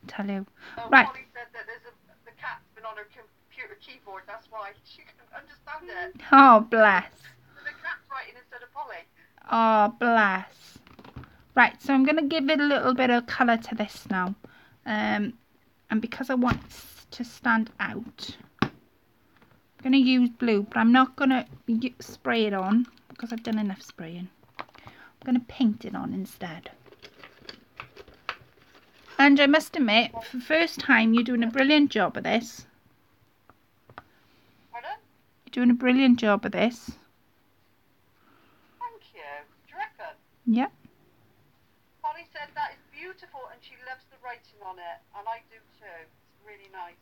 Tell you. Right. Polly said that the cat's been on her computer keyboard. That's why she couldn't understand it. Oh, bless. The cat's writing instead of Polly. Oh, bless. Right, so I'm going to give it a little bit of colour to this now. And because I want it to stand out, I'm going to use blue, but I'm not going to spray it on because I've done enough spraying. I'm going to paint it on instead. And I must admit, for the first time, you're doing a brilliant job of this. Pardon? You're doing a brilliant job of this. Thank you. Do you reckon? Yeah. Polly said that is beautiful and she loves the writing on it, and I do too. It's really nice.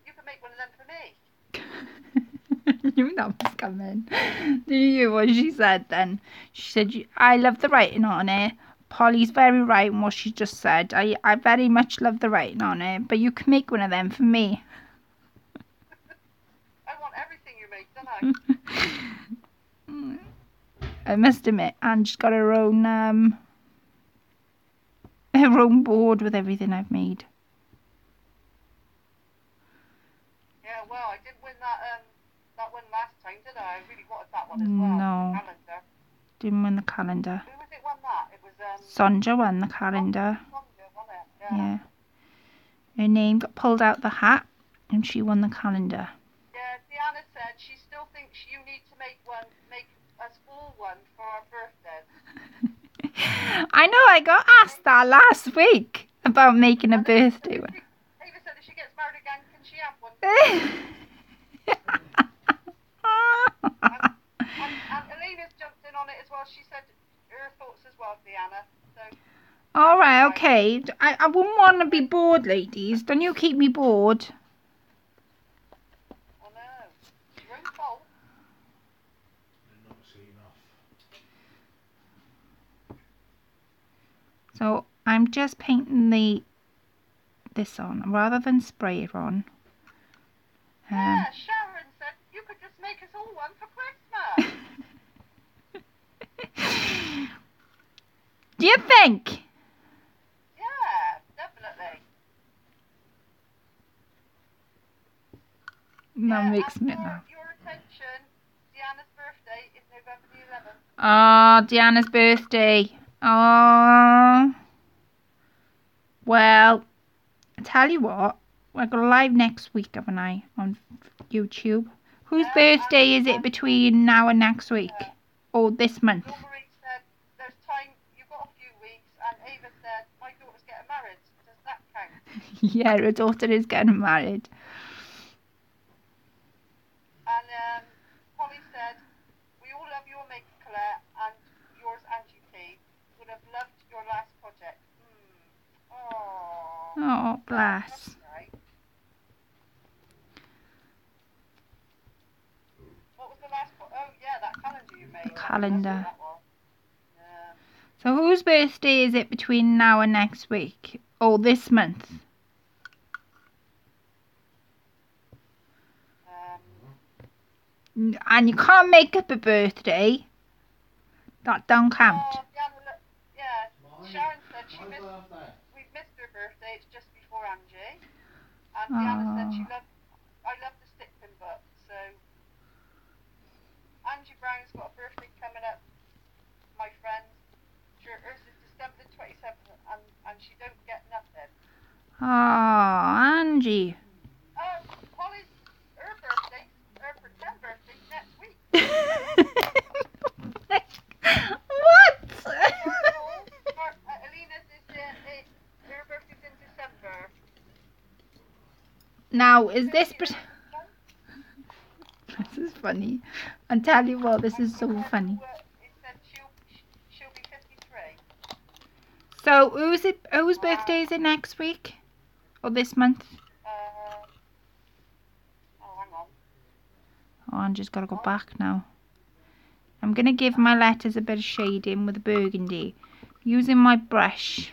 You could make one of them for me. You knew that was coming. Did you hear what she said then? She said, I love the writing on it. Polly's very right in what she just said. I very much love the writing on it, but you can make one of them for me. I want everything you make, don't I? I must admit, Anne's got her own board with everything I've made. Yeah, well, I didn't win that one last time, did I? I really wanted that one as well. No. Calendar. Didn't win the calendar. Who was it won that? It was Sonja won the calendar. Sonja, wasn't it? Yeah. Her name got pulled out the hat and she won the calendar. Yeah, Deanna said she still thinks you need to make us all one for our birthdays. I know, I got asked that last week about making a birthday one. Ava said if she gets married again, can she have one? and Elena's jumped in on it as well. She said her thoughts as well, Deanna. So. Alright, okay. I wouldn't want to be bored, ladies. Don't you keep me bored. Oh no. Your own fault. Not see enough. So I'm just painting this on rather than spray it on. Yeah, Sharon said you could just make us all one for Christmas. Do you think? Yeah, definitely. That Yeah, makes and me for laugh. your attention, Deanna's birthday is November the 11th. Oh, Deanna's birthday. Oh. Well, I tell you what, we're going live next week, haven't I, on YouTube. Whose birthday is it between now and next week? Or this month? Dawn Marie said there's time, you've got a few weeks, and Ava said my daughter's getting married. Does that count? Yeah, her daughter is getting married. And Polly said, we all love your makeup, Colette, and yours, Angie P. Would have loved your last project. Oh. Oh, bless. That's right. What was the last one? Oh, yeah, that calendar you made. The calendar. That was. Yeah. So whose birthday is it between now and next week? Or this month? And you can't make up a birthday. That don't count. Yeah, Sharon said we've missed her birthday. It's just before Angie. And Deanna said I love the stick pin book. So Angie Brown's got a birthday coming up. My friend, hers is December the 27th, and she don't get nothing. Oh, Angie. Holly's her birthday, her pretend birthday next week. What? Elena's is Now, is this... This is funny. I'll tell you what, this is so funny. It said she'll be 53. So, whose birthday is it next week? Or this month? Oh, hang on. Oh, I'm just got to go back now. I'm going to give my letters a bit of shading with a burgundy. Using my brush.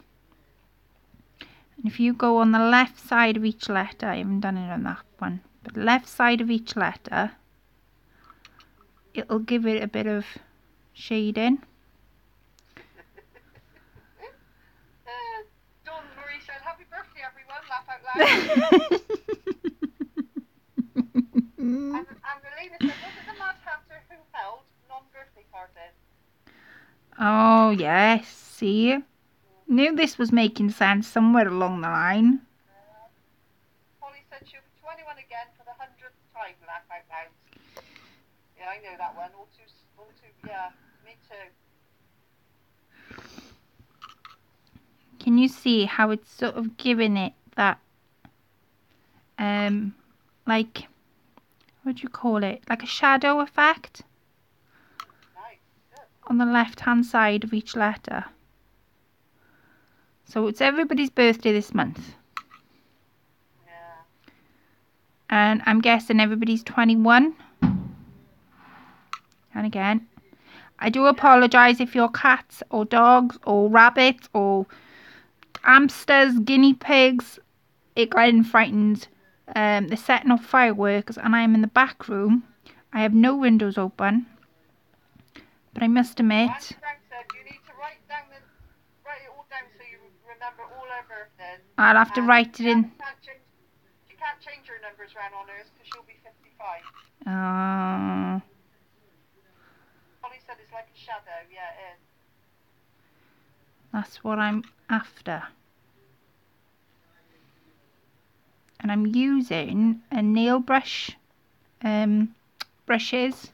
And if you go on the left side of each letter, I haven't done it on that one, but the left side of each letter, it'll give it a bit of shading. Dawn Marie said, "Happy birthday, everyone!" Laugh out loud. and Melina said, "Was it the Mad Hatter who held non-birthday parties?" Oh yes, see? Knew this was making sense somewhere along the line. Polly said she'll be 21 again for the 100th time. Laugh out loud. Yeah, I know that one. All too. Yeah, me too. Can you see how it's sort of giving it that, like, what do you call it? Like a shadow effect Nice. Good. on the left-hand side of each letter. So it's everybody's birthday this month. Yeah. And I'm guessing everybody's 21. And again, I do apologise if you're cats or dogs or rabbits or hamsters, guinea pigs, it getting frightened. They're setting off fireworks and I am in the back room. I have no windows open. But I must admit, Andy Brown said you need to write it all down so you remember all her birthdays. I'll have to And write it in. She can't change her numbers around on hers because she'll be 55. Polly said it's like a shadow. Yeah, it is. That's what I'm after. And I'm using a nail brush, brushes,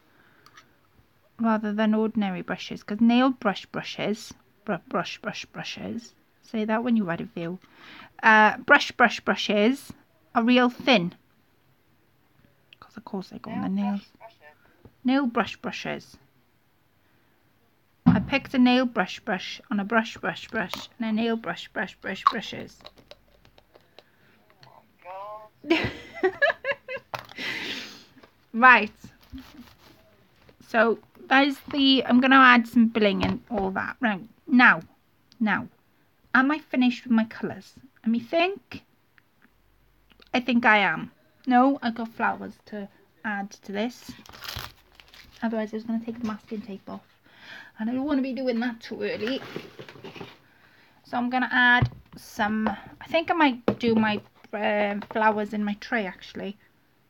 rather than ordinary brushes, because nail brushes, say that when you're ready, Phil. Brushes are real thin, because of course they go on the nails. Nail brushes. I picked a nail brush on a brush, and a nail brushes. Right, so that is I'm going to add some bling and all that. Right, now, am I finished with my colours? Let me think. I think I am. No, I've got flowers to add to this. Otherwise I was going to take the masking tape off. And I don't want to be doing that too early. So I'm going to add some, I think I might do my flowers in my tray actually,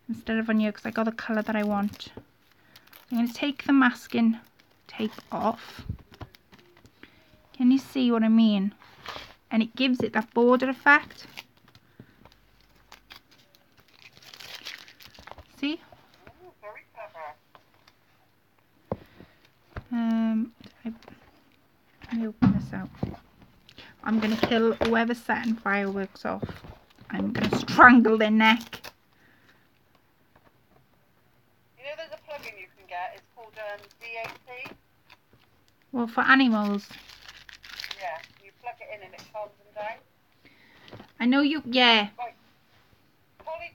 instead of on here, because I got the colour that I want. I'm going to take the masking tape off. Can you see what I mean? And it gives it that border effect. See? Ooh, very clever. Let me open this out. I'm going to kill whoever's setting fireworks off. I'm going to strangle their neck. You know there's a plugin you can get, it's called DAC? Well, for animals. Yeah, you plug it in and it calms them down. I know you, yeah. Right. Polly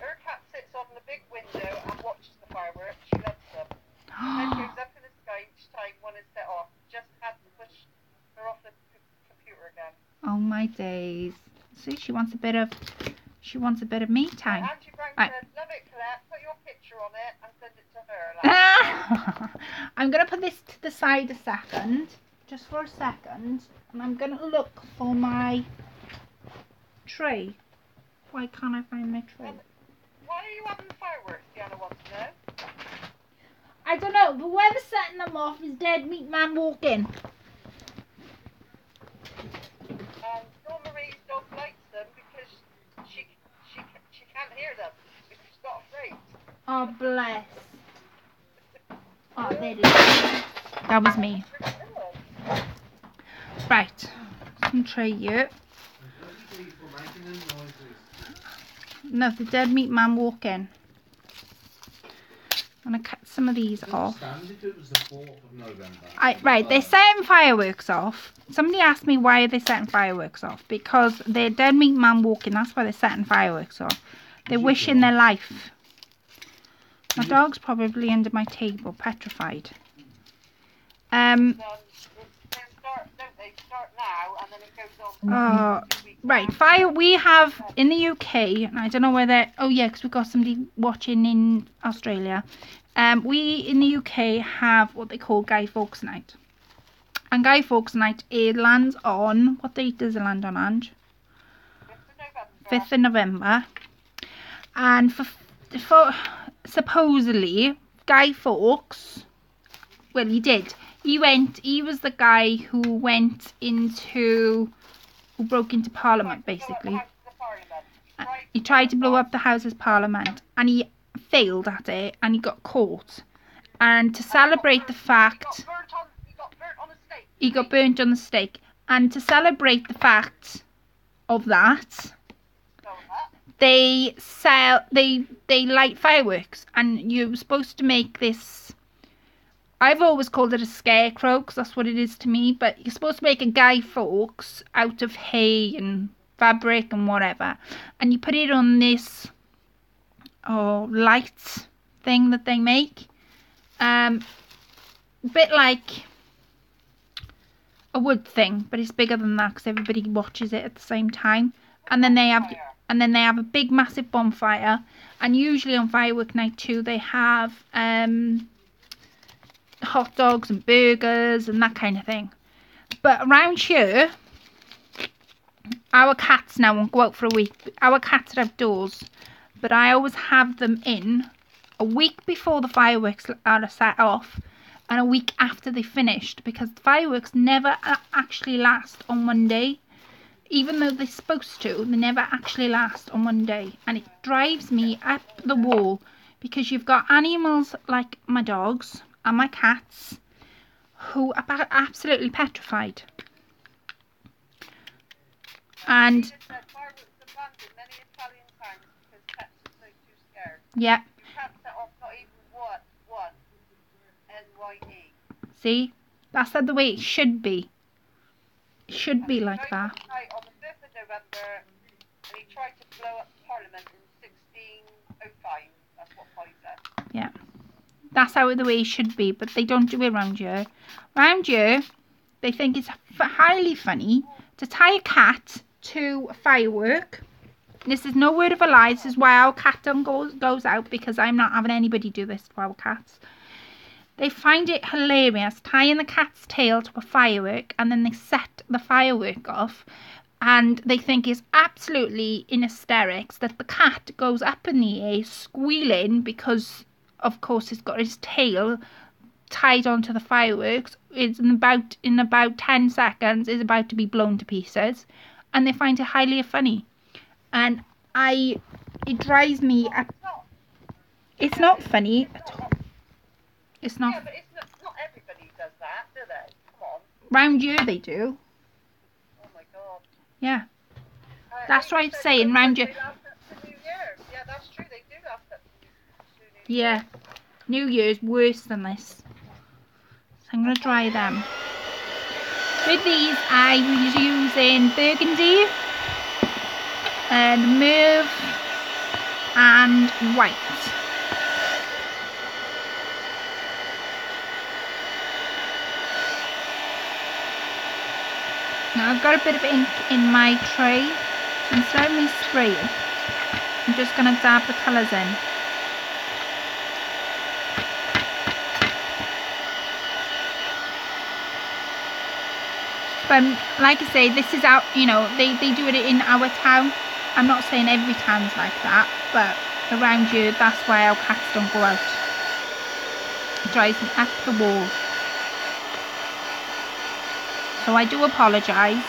her cat sits on the big window and watches the fireworks, she loves them. Head goes up in the sky each time one is set off. Just had to push her off the computer again. Oh my days. See, she wants a bit of me time. Angie Brown said, "Love it, Colette. Put your picture on it and send it to her." I'm going to put this to the side a second, just for a second, and I'm going to look for my tray. Why can't I find my tray? Why are you having fireworks, Diana wants to know? I don't know, but whoever's setting them off is dead meat man walking. Dawn Marie's dog likes them because she can't hear them because she's not afraid. Oh, bless. Oh, there it is. That was me. Right. Some tray here. No, the dead meat man walking. I'm going to cut some of these off. If it was the 4th of November. Right, they're setting fireworks off. Somebody asked me why are they setting fireworks off. Because they're dead meat man walking. That's why they're setting fireworks off. They're wishing their life. My dog's probably under my table, petrified. They start now, and then it goes on. Right, we have in the UK, and I don't know whether, oh yeah, because we've got somebody watching in Australia. We in the UK have what they call Guy Fawkes Night. And Guy Fawkes Night, it lands on, what date does it land on, Ange? 5th of November. And for supposedly, Guy Fawkes, well, he did. He was the guy who broke into Parliament, basically. He tried to blow up the Houses of Parliament, and he failed at it, and he got caught. And to celebrate the fact... He got burnt on the stake. And to celebrate the fact of that... They light fireworks, and you're supposed to make this. I've always called it a scarecrow because that's what it is to me. But you're supposed to make a Guy Fawkes out of hay and fabric and whatever, and you put it on this light thing that they make, a bit like a wood thing, but it's bigger than that because everybody watches it at the same time, and then they have a big massive bonfire, and usually on firework night too they have hot dogs and burgers and that kind of thing. But around here, our cats now won't go out for a week. Our cats are outdoors, but I always have them in a week before the fireworks are set off and a week after they finished, because the fireworks never actually last on one day. Even though they're supposed to, they never actually last on one day. And it drives me up the wall, because you've got animals like my dogs and my cats who are absolutely petrified. And yeah. See, that's the way it should be. It should be like that. On the 5th of November, and he tried to blow up Parliament in 1605. That's what Polly said. Yeah, that's how the way it should be, but they don't do it around here. Around here, they think it's highly funny to tie a cat to a firework. This is no word of a lie. This is why our cat goes out, because I'm not having anybody do this to our cats. They find it hilarious tying the cat's tail to a firework, and then they set the firework off, and they think it's absolutely in hysterics that the cat goes up in the air squealing because, of course, it's got his tail tied onto the fireworks. It's in about 10 seconds is about to be blown to pieces, and they find it highly funny. And it drives me up. It's not funny at all. It's not. Yeah, but not everybody does that, do they? Come on. Round here they do. Oh my God. Yeah. That's what I'm saying, round here. Yeah, that's true. They do last up to New Year. Yeah. New Year's worse than this. So I'm going to try them. With these, I was using burgundy and mauve and white. Now I've got a bit of ink in my tray, so instead of me spraying, I'm just going to dab the colours in. But like I say, this is out, you know, they do it in our town. I'm not saying every town's like that, but around here, that's why our cats don't go out. It drives me up the wall. So I do apologise.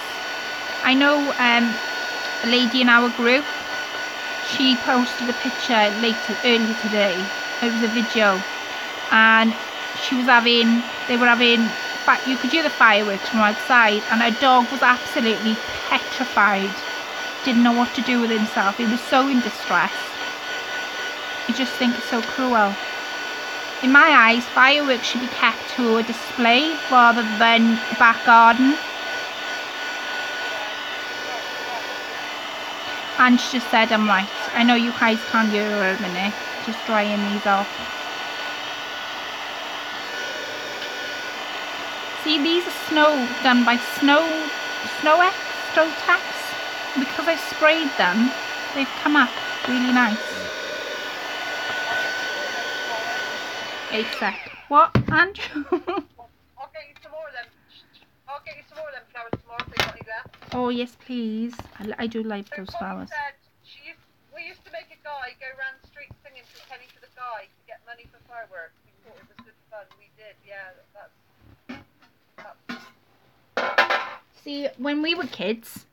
I know a lady in our group, she posted a picture earlier today. It was a video, and they were having, you could hear the fireworks from outside, and her dog was absolutely petrified didn't know what to do with himself. He was so in distress. I just think it's so cruel. In my eyes, fireworks should be kept to a display rather than a back garden. And she just said, I'm right. I know you guys can't hear her a minute. Just drying these off. See, these are snow done by Snow-X. Because I sprayed them, they've come up really nice. Wait a sec. What, Andrew? I'll get you some more of them. I'll get you some more of them flowers tomorrow if they got any left. Oh, yes, please. I do like So those Polly flowers. said we used to make a guy go around the street singing "For a Penny for the Guy" to get money for fireworks. We thought it was good fun. We did, yeah. See, when we were kids,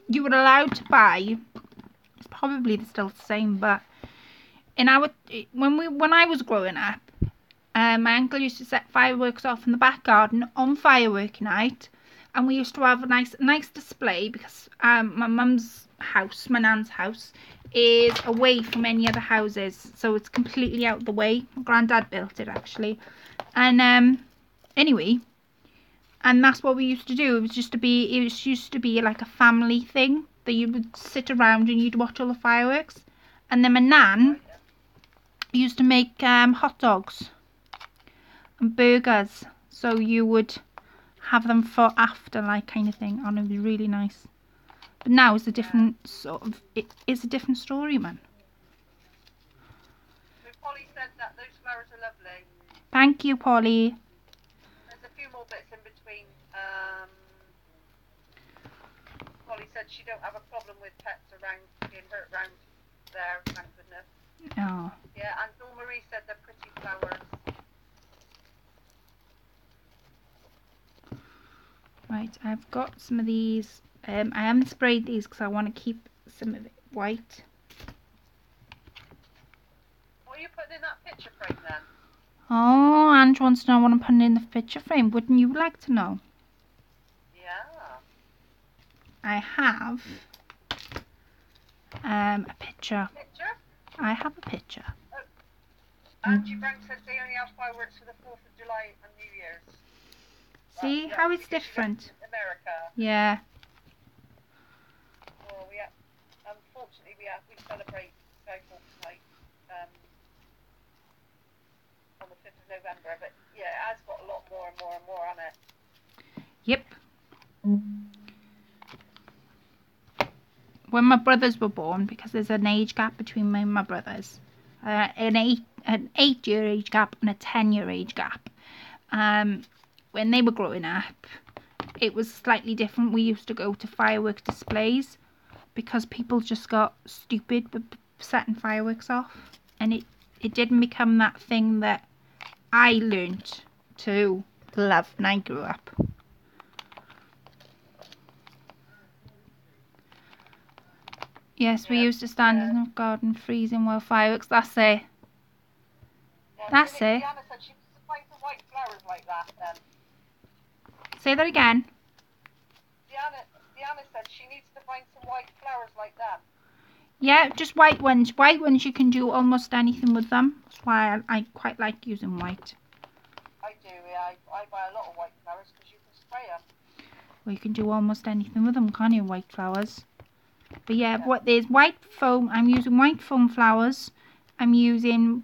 you were allowed to buy. It's probably still the same, but when I was growing up, my uncle used to set fireworks off in the back garden on firework night, and we used to have a nice display because my mum's house, my nan's house, is away from any other houses, so it's completely out of the way. My granddad built it actually, and anyway, and that's what we used to do. It used to be like a family thing that you would sit around and you'd watch all the fireworks, and then my nan used to make hot dogs and burgers, so you would have them for after, like, kind of thing, and it was really nice. But now it's a different it's a different story, man. So Polly said that those flowers are lovely. Thank you, Polly. There's a few more bits in between. Polly said she don't have a problem with pets being hurt around there, thank goodness. Oh. Yeah, and Dawn Marie said they're pretty flowers. Right, I've got some of these. I haven't sprayed these because I want to keep some of it white. What are you putting in that picture frame then? Oh, Ange wants to know what I'm putting in the picture frame. Wouldn't you like to know? Yeah. I have a picture. Picture? I have a picture. Angie Brown said they only have fireworks for the 4th of July and New Year's. See how it's different? America. Yeah. Well, unfortunately we celebrate Skyfall tonight on the 5th of November, but yeah, it has got a lot more and more and more on it. Yep. When my brothers were born, because there's an age gap between me and my brothers, an 8-year age gap and a 10-year age gap. When they were growing up, it was slightly different. We used to go to firework displays because people just got stupid with setting fireworks off, and it didn't become that thing that I learnt to love when I grew up. Yes, we used to stand in the garden freezing while fireworks. That's it. Yeah, That's it. Diana said she was to find some white flowers like that then. Say that again. Diana said she needs to find some white flowers like that. Yeah, just white ones. White ones, you can do almost anything with them. That's why I quite like using white. I do, yeah. I buy a lot of white flowers because you can spray them. Well, you can do almost anything with them, can't you, white flowers? But yeah, there's white foam. I'm using white foam flowers. I'm using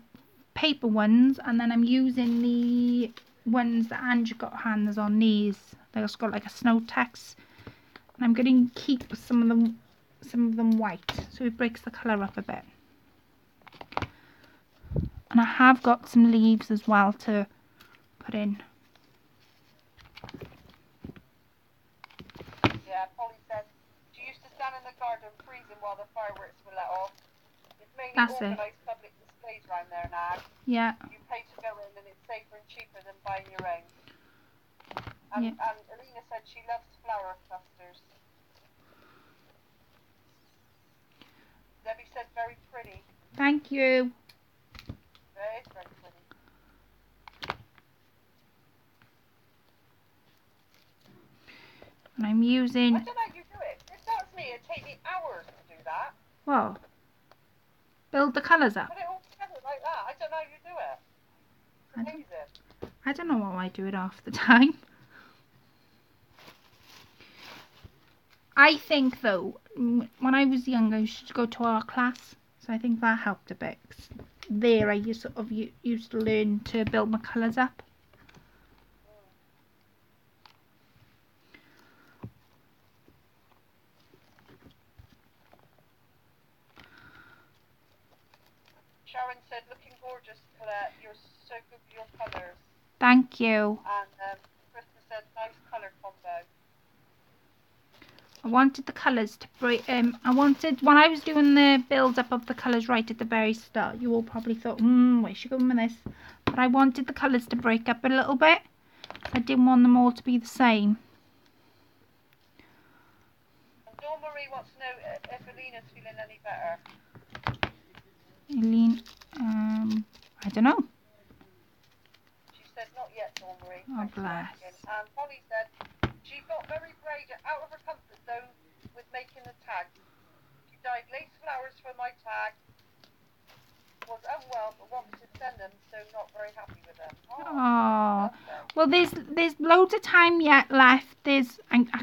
paper ones, and then I'm using the ones that Angie got her hands on, these. They've got like a snow text. And I'm going to keep some of them white, so it breaks the colour up a bit. And I have got some leaves as well to put in. Yeah, Polly said she used to stand in the garden freezing while the fireworks were let off. It's mainly organised public displays around there now. Yeah. You pay to go in and it's safer and cheaper than buying your own. And Alina said she loves flower clusters. Debbie said very pretty. Thank you. Very, very pretty. And I'm I using, don't know how you do it. If that's me, it'd take me hours to do that. well, build the colours up. Put it all together like that. I don't know how you do it. It's I don't- amazing. I don't know how I do it half the time. I think though, when I was younger, I used to go to art class, so I think that helped a bit. 'Cause there, I used to learn to build my colours up. Sharon said, looking gorgeous, Colette. You're so good with your colours. Thank you. And Krista said, nice colour combo. I wanted the colours to break. I wanted, when I was doing the build up of the colours right at the very start, you all probably thought, where's she going with this? But I wanted the colours to break up a little bit. I didn't want them all to be the same. And Dawn Marie wants to know if Alina's feeling any better. Eileen, I don't know. She said, not yet, Dawn Marie. Oh, Thanks for bless. asking. And Polly said, she got very brave, out of her comfort zone with making the tags. She dyed lace flowers for my tag. Was unwell, but wants to send them, so not very happy with them. Oh, lovely. well, there's loads of time yet left. I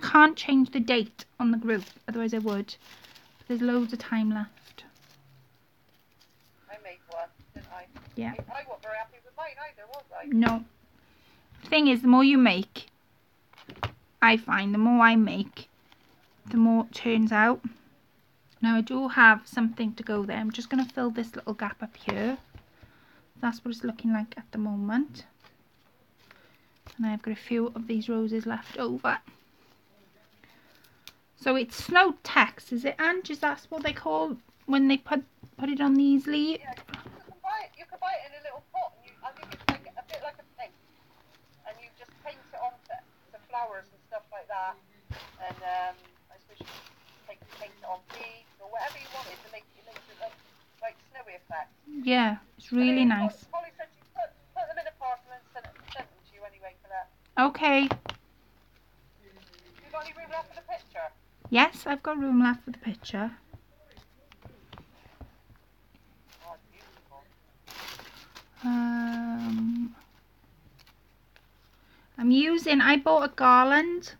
can't change the date on the group, otherwise I would. But there's loads of time left. I made one, didn't I? Yeah. I wasn't very happy with mine either, was I? No. The thing is, the more you make, I find the more I make, the more it turns out. Now I do have something to go there. I'm just going to fill this little gap up here. That's what it's looking like at the moment. And I've got a few of these roses left over. So it's snow text, is it, Ange? Is that what they call when they put it on these leaves? Yeah, you can buy it in a little pot, and I think it's like a bit like a paint. And you just paint it onto the flowers and stuff like that. And I suppose you can paint it on leaves or whatever you wanted to make it look like snowy effect. Yeah, it's really nice. Polly said she put them in a parcel and sent them to you anyway for that. Okay. You got any room left for the picture? Yes, I've got room left for the picture. Oh, it's beautiful. I bought a garland.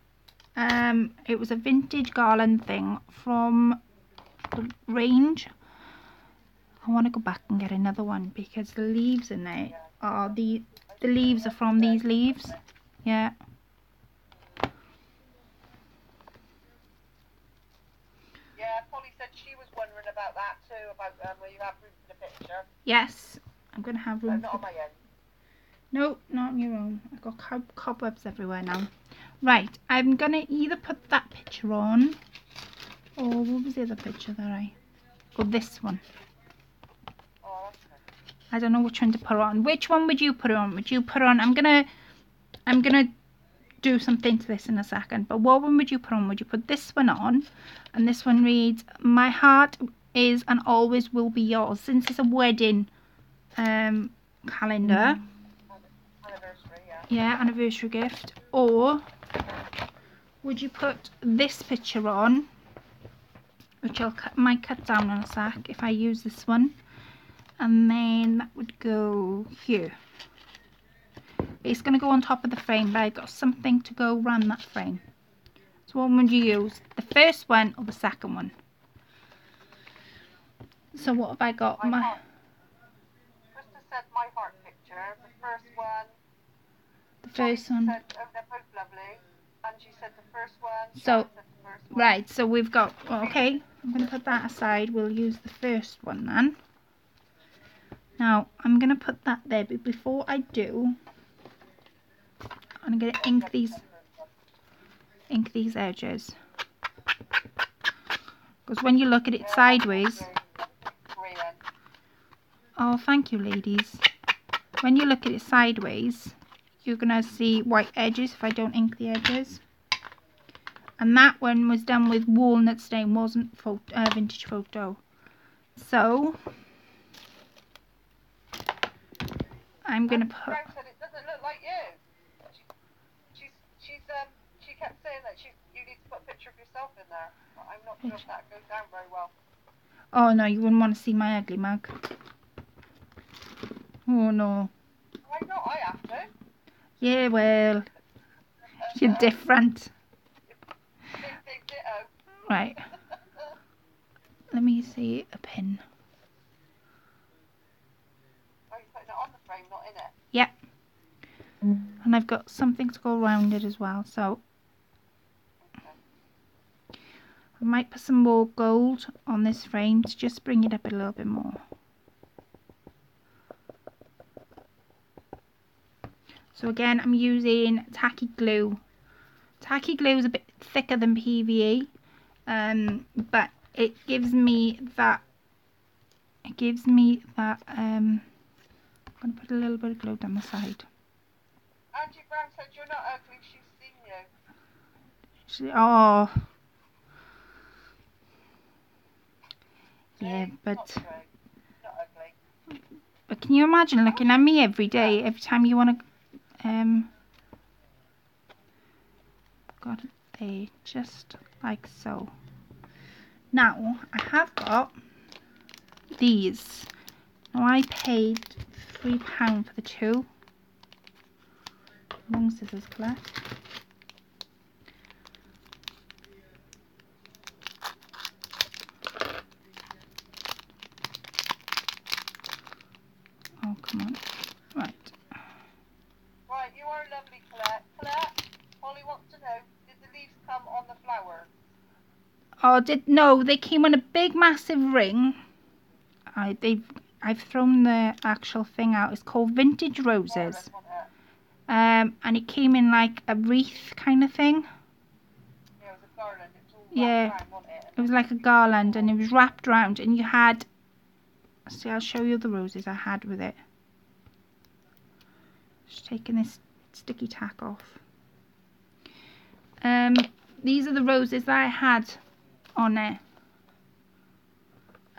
It was a vintage garland thing from the range. I want to go back and get another one because the leaves in there are the leaves are from these leaves. Yeah. Yeah, Polly said she was wondering about that too, about where you have room for the picture. Yes, I'm going to have room. Not on my own. No, not on your own. I've got cobwebs everywhere now. Right, I'm going to either put that picture on, or what was the other picture that or this one. Oh, that's nice. I don't know which one to put on. Which one would you put on? Would you put on? I'm gonna do something to this in a second. But what one would you put on? Would you put this one on? And this one reads, "My heart is and always will be yours." Since it's a wedding calendar. Anniversary, yeah. Yeah, anniversary gift. Or would you put this picture on, which might cut down in a sec if I use this one, and then that would go here. It's going to go on top of the frame, but I've got something to go around that frame. So what would you use? The first one or the second one? So what have I got? My heart. Krista said my heart picture. The first one. The first one. Said, oh, they're both lovely. And she said the first one. So, Sharon said the first one. right, so we've got, okay, I'm going to put that aside. We'll use the first one then. Now, I'm going to put that there, but before I do, I'm going to ink these edges. Because when you look at it sideways, oh, thank you, ladies. When you look at it sideways, you're going to see white edges if I don't ink the edges. And that one was done with walnut stain, wasn't vintage photo. So I'm going to put... Rose said it doesn't look like you. She kept saying that you need to put a picture of yourself in there. But I'm not sure if that goes down very well. Oh no, you wouldn't want to see my ugly mug. Oh no. Why not? I have to. Yeah, well, you're different. Big ditto. Right. Let me see a pin. Oh, you're putting it on the frame, not in it. Yep. And I've got something to go around it as well, so I might put some more gold on this frame to just bring it up a little bit more. So again, I'm using tacky glue. Tacky glue is a bit thicker than PVA, but it gives me that. I'm going to put a little bit of glue down the side. Angie Brown said you're not ugly. She's seen you. Oh. Yeah, Not but true. Not ugly. can you imagine looking at me every day, every time you want to, got it there, just like so. Now, I have got these. Now, I paid £3 for the two. Long scissors collect. Oh, come on. Right. Right, you are lovely, Colette. Colette, Holly wants to know, did the leaves come on the flower? Oh, no, they came on a big massive ring. I've thrown the actual thing out. It's called Vintage Roses. Garland, wasn't it? And it came in like a wreath kind of thing. Yeah, it was a garland. It was all Yeah, wrapped around, wasn't it? it was like a garland, and it was wrapped around, and you had. See, I'll show you the roses I had with it. Just taking this sticky tack off. These are the roses that I had on it.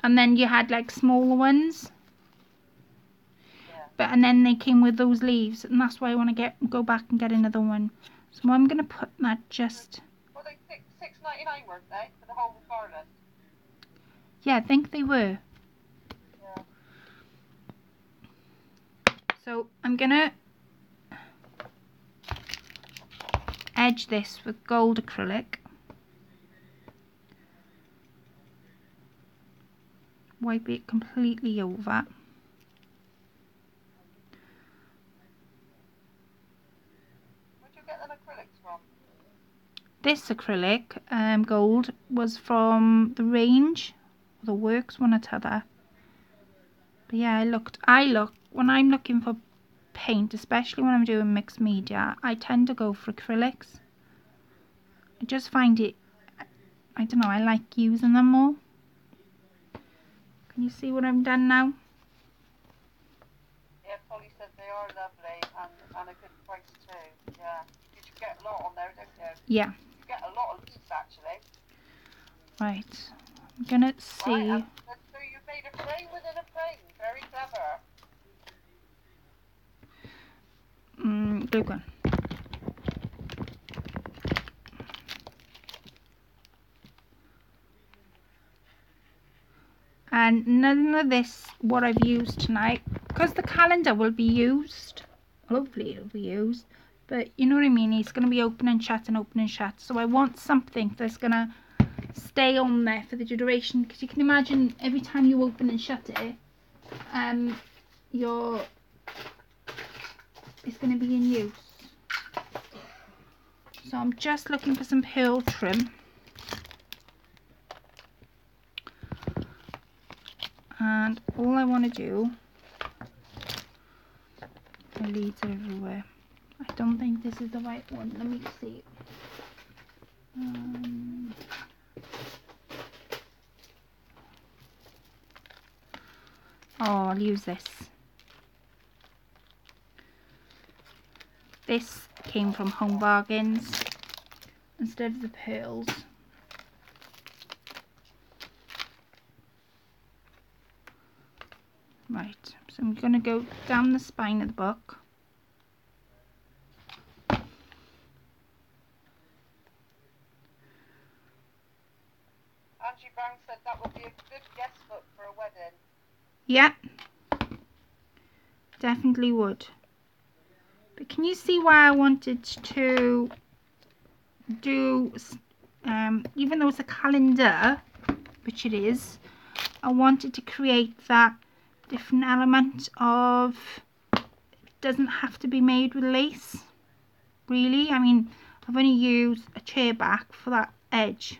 And then you had like smaller ones. Yeah. And then they came with those leaves, and that's why I want to go back and get another one. So I'm gonna put that just. Well, they $6.99, weren't they, for the whole garland? Yeah, I think they were. Yeah. So I'm gonna edge this with gold acrylic. Wipe it completely over. Where'd you get them acrylics from? This acrylic, gold, was from the range, the Works, one or t'other. But yeah, when I'm looking for paint, especially when I'm doing mixed media, I tend to go for acrylics. I just find it, I don't know, I like using them more. Can you see what I've done now? Yeah, Polly said they are lovely and a good price too. Yeah. You should get a lot on there, don't you? Yeah. You get a lot of leaves actually. Right. I'm gonna see. Right, so you made a frame within a frame. Very clever. Glue gun. And none of this, what I've used tonight, because the calendar will be used, hopefully it'll be used, but you know what I mean, it's going to be open and shut and open and shut, so I want something that's going to stay on there for the duration, because you can imagine every time you open and shut it, it's going to be in use. So I'm just looking for some pearl trim. And all I want to do, the leads are everywhere. I don't think this is the right one. Let me see. Oh, I'll use this. This came from Home Bargains instead of the pearls. Right, so I'm going to go down the spine of the book. said that would be a good guest book for a wedding. Yeah, definitely would. But can you see why I wanted to do, even though it's a calendar, which it is, I wanted to create that different element of, it doesn't have to be made with lace, really. I mean, I've only used a chair back for that edge.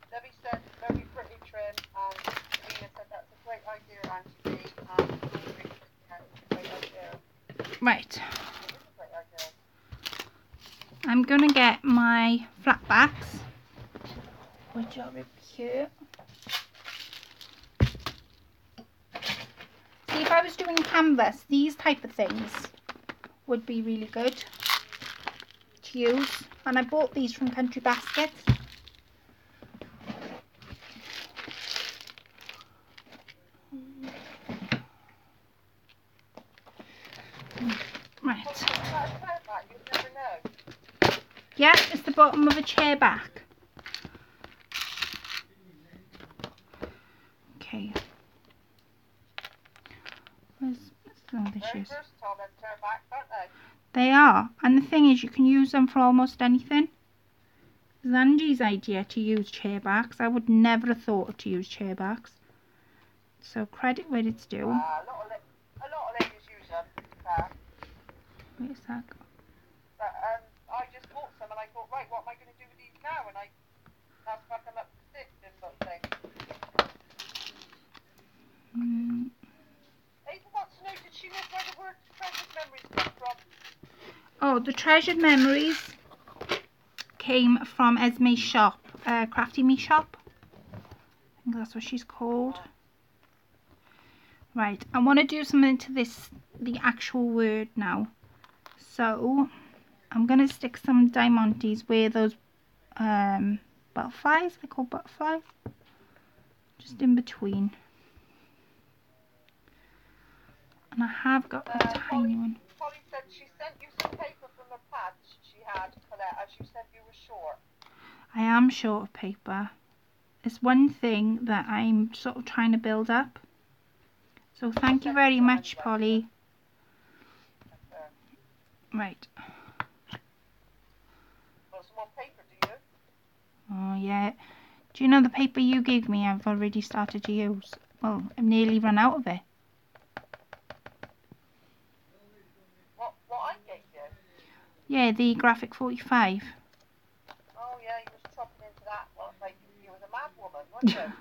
Debbie said very pretty trim, and Selena said that's a great idea, Angie, and Laura said, yeah, it's a great idea. Right, It is a great idea. I'm gonna get my flat backs, which are up here. See, if I was doing canvas, these type of things would be really good to use. And I bought these from Country Baskets. Right. Well, it's not a chair back, you'd never know. Yeah, it's the bottom of a chair back. Okay. Where's some of the Very shoes? versatile, them chair backs, aren't they? They are, and the thing is, you can use them for almost anything. It was Angie's idea to use chair backs. I would never have thought to use chair backs. So credit where it's due. A lot of ladies use them. Where's that? But I just bought some, and I thought, right, what am I going to do with these now? And that's why I'm up to six in both things. Ava wants to know, did she know where the word treasured memories come from? Oh, the treasured memories came from Esme's shop, Crafty Me shop. I think that's what she's called. Right, I want to do something to this, the actual word now. So I'm going to stick some diamantes where those butterflies, they're called butterflies, just in between. And I have got a tiny one. Polly said she sent you some paper from a pad she had, Colette, as you said you were short. I am short of paper. It's one thing that I'm sort of trying to build up. So thank you very much, Polly. Right. Got some more paper, do you? Oh, yeah. Do you know the paper you gave me I've already started to use? Well, I've nearly run out of it. What I gave you? Yeah, the Graphic 45. Oh, yeah, you was chopping into that one like you was a mad woman, weren't you?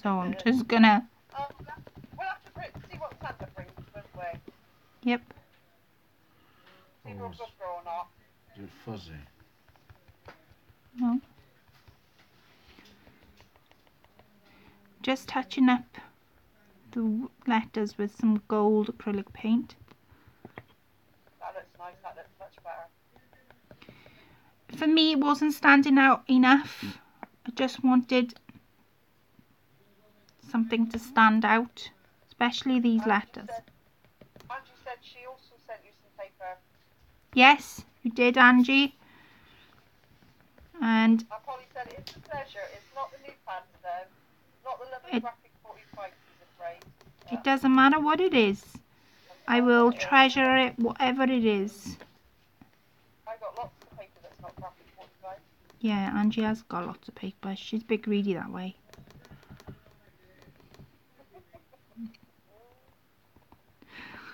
So I'm just gonna... We'll have to see what Santa brings, won't we? Yep. See if we're good or not. Is it fuzzy? No. Just touching up the letters with some gold acrylic paint. That looks nice, that looks much better. For me, it wasn't standing out enough. I just wanted something to stand out, especially these letters. Angie said she also sent you some paper. Yes, you did, Angie. And Polly said it's a pleasure. It's not the new pads though. Not the lovely graphic 45 she's afraid. it doesn't matter what it is. I will treasure it, whatever it is. I got lots of paper that's not graphic 45. Yeah, Angie has got lots of paper. She's a bit greedy that way.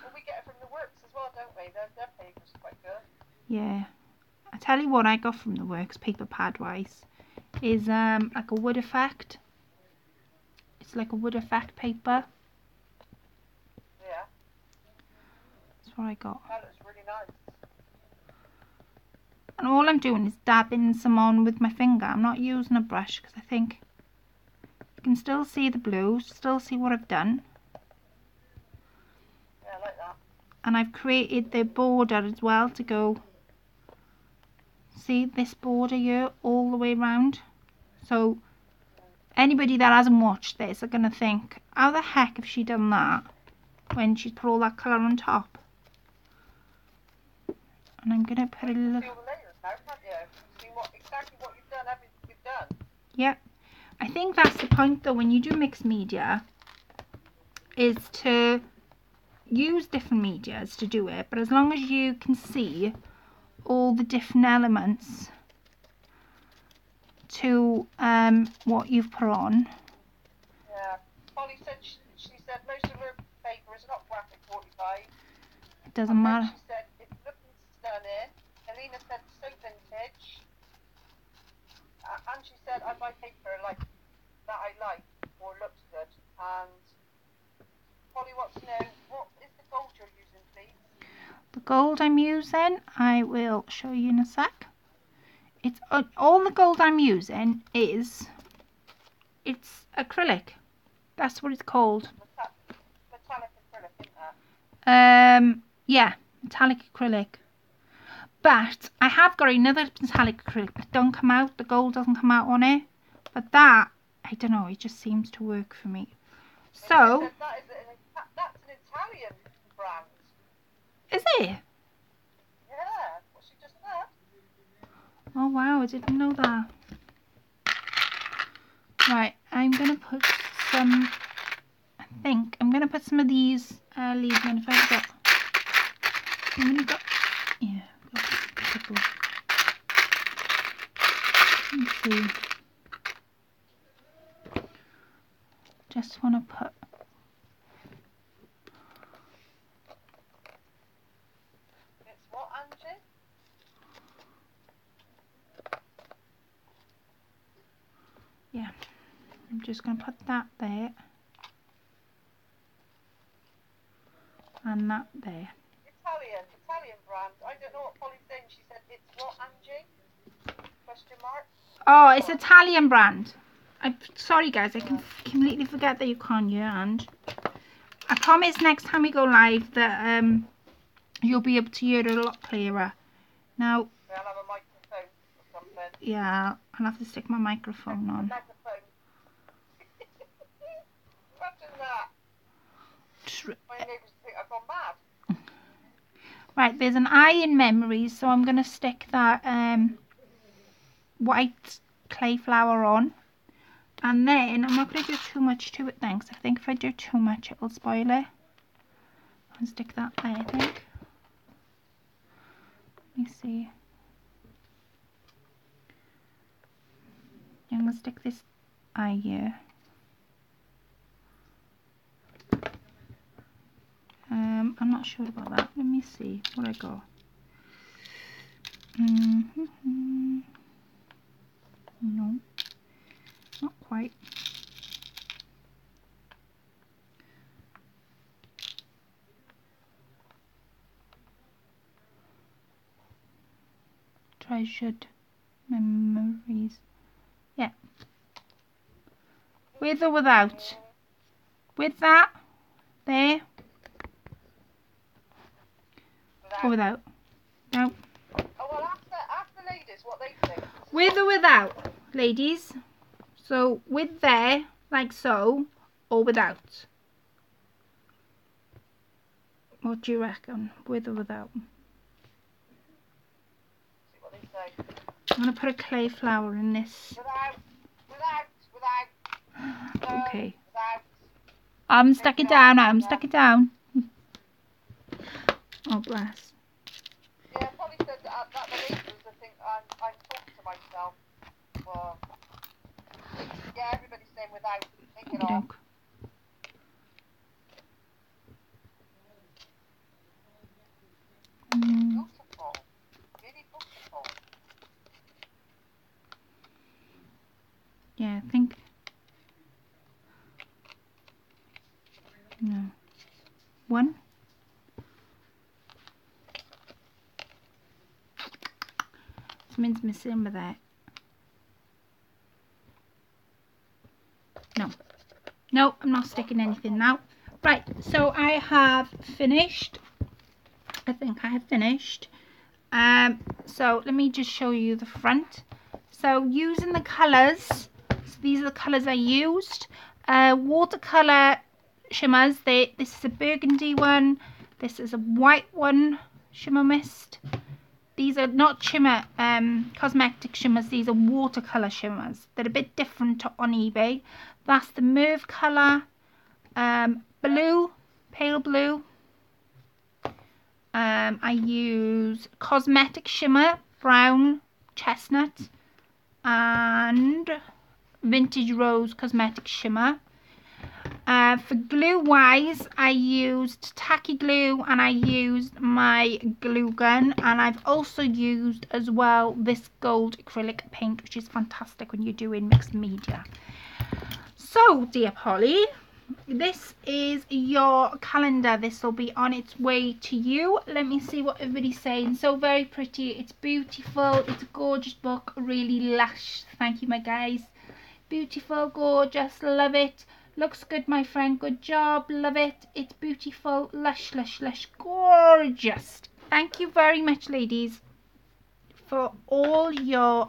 Well, we get it from the works as well, don't we? Their paper's quite good. Yeah. I tell you what I got from the works, paper pad wise, is like a wood effect. It's like a wood effect paper. Yeah, That's what I got. that looks really nice. And all I'm doing is dabbing some on with my finger. I'm not using a brush because I think you can still see the blue, still see what I've done. Yeah, I like that. And I've created the border as well to go, see this border here all the way around. So anybody that hasn't watched this are going to think, how the heck have she done that when she's put all that colour on top? And I'm going to put a little... See all the layers now, can't you? Yep. I think that's the point though when you do mixed media, is to use different medias to do it, but as long as you can see all the different elements to what you've put on. Yeah. Polly said she said most of her paper is not graphic 45. It doesn't And matter. then she said it's looking stunning. Alina said so vintage. And she said I buy paper like that I like or looks good. And Polly wants to know what is the gold you're using, please? The gold I'm using, I will show you in a sec. It's all the gold I'm using is, it's acrylic. That's what it's called. Metallic acrylic, isn't that? Yeah, metallic acrylic. But I have got another metallic acrylic that don't come out. The gold doesn't come out on it. But that, I don't know, it just seems to work for me. So, That's an Italian brand. is it? Yeah, what she just said. Oh wow, I didn't know that. Right, I'm gonna put some, I think I'm gonna put some of these leaves in. If I've got, I'm gonna go, yeah, got a couple. Let's see. Just wanna put, It's what, Angie? yeah, I'm just gonna put that there. And that there. Italian brand. I don't know what Polly's saying. She said it's what, Angie? Question mark. Oh, it's Italian brand. I'm sorry guys, I can completely forget that you can't hear, and I promise next time we go live that you'll be able to hear it a lot clearer. Now, I'll have a microphone or something. yeah, I'll have to stick my microphone on. Microphone. Imagine that. My neighbours think I've gone mad. Right, there's an eye in memories, so I'm going to stick that white clay flower on. And then, I'm not going to do too much to it then, because I think if I do too much, it'll spoil it. I'll stick that there, I think. Let me see. I'm going to stick this eye here. I'm not sure about that. Let me see what I got. No, not quite. Treasured memories. Yeah. With or without? With that? There? Or without? No. Oh, well, ask the ladies what they think. With or without, ladies? So, with there, like so, or without? What do you reckon? With or without? See what they say. I'm going to put a clay flower in this. Without. Okay. Without. I'm stuck it down. I'm stuck it down. Oh, bless. Yeah, Polly said that the neighbours, I think I'm talking to myself. Well, yeah, everybody's saying without. Take it off. Okey-doke. Beautiful. Really beautiful. Yeah, I think. No. One. Something's missing with that. No. No, I'm not sticking anything now. Right, so I have finished. I think I have finished. So let me just show you the front. So using the colours, so these are the colours I used. Watercolour shimmers. This is a burgundy one. This is a white one, shimmer mist. These are not shimmer, cosmetic shimmers. These are watercolour shimmers. They're a bit different on eBay. That's the Mauve colour, blue, pale blue. I use cosmetic shimmer, brown, chestnut, and vintage rose cosmetic shimmer. For glue wise, I used tacky glue and I used my glue gun, and I've also used as well this gold acrylic paint, which is fantastic when you're doing mixed media. So dear Polly, this is your calendar. This will be on its way to you. Let me see what everybody's saying. So very pretty, it's beautiful, it's a gorgeous book, really lush. Thank you my guys. Beautiful, gorgeous, love it. Looks good my friend, good job, love it. It's beautiful, lush, lush, lush, gorgeous. Thank you very much ladies for all your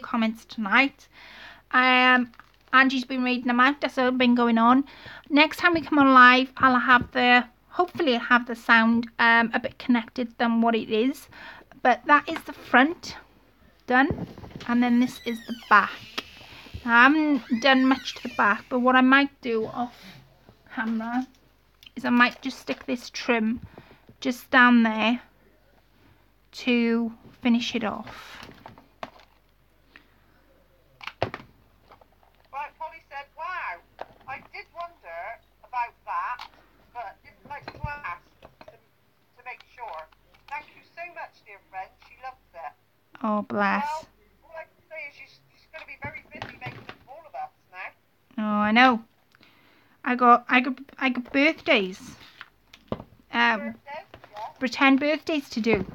comments tonight. Angie's been reading them out, that's all been going on. Next time we come on live, I'll have hopefully I'll have the sound a bit connected than what it is. But that is the front done, and then this is the back. I haven't done much to the back, but what I might do off camera is I might just stick this trim just down there to finish it off. Right, Polly said, wow, I did wonder about that, but didn't like to ask to make sure. Thank you so much, dear friend. She loves it. Oh bless. Well, all I can say is she's going to be very busy making it for all of us now. Oh, I know. I got birthdays. Birthday? Yeah. Pretend birthdays to do.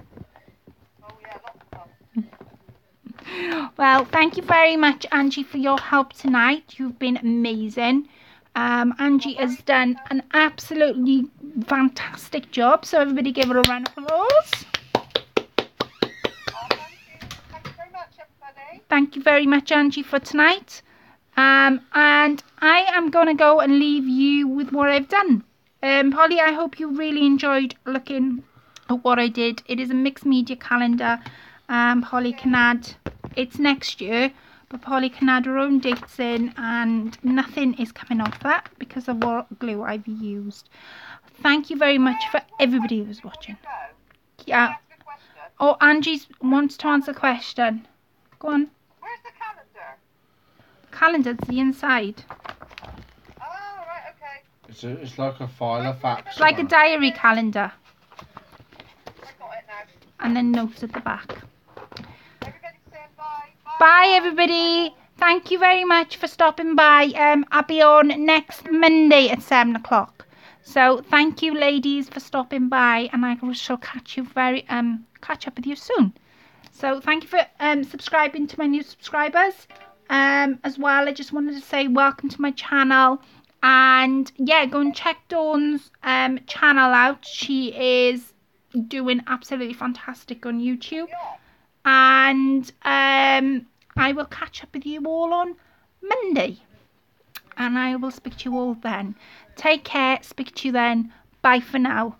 Oh yeah, lots of fun. Well, thank you very much, Angie, for your help tonight. You've been amazing. Angie has done an absolutely fantastic job. So everybody give her a round of applause. Thank you very much, everybody. Thank you very much, Angie, for tonight. And I am going to go and leave you with what I've done. Polly, I hope you really enjoyed looking at what I did. It is a mixed media calendar. Polly can add, it's next year, but Polly can add her own dates in, and nothing is coming off that because of what glue I've used. Thank you very much for everybody who's watching. Yeah. Ask a question. Oh, Angie wants to answer a question. Go on. Where's the calendar? Calendar's the inside. Oh, right, okay. It's like a file of facts. It's like a diary calendar. I got it now. And then notes at the back. Everybody saying bye. Bye everybody. Thank you very much for stopping by. I'll be on next Monday at 7 o'clock. So thank you ladies for stopping by, and I shall catch up with you soon. So thank you for subscribing to my new subscribers. As well, I just wanted to say welcome to my channel, and yeah, go and check Dawn's channel out. She is doing absolutely fantastic on YouTube. And I will catch up with you all on Monday, and I will speak to you all then. Take care, speak to you then. Bye for now.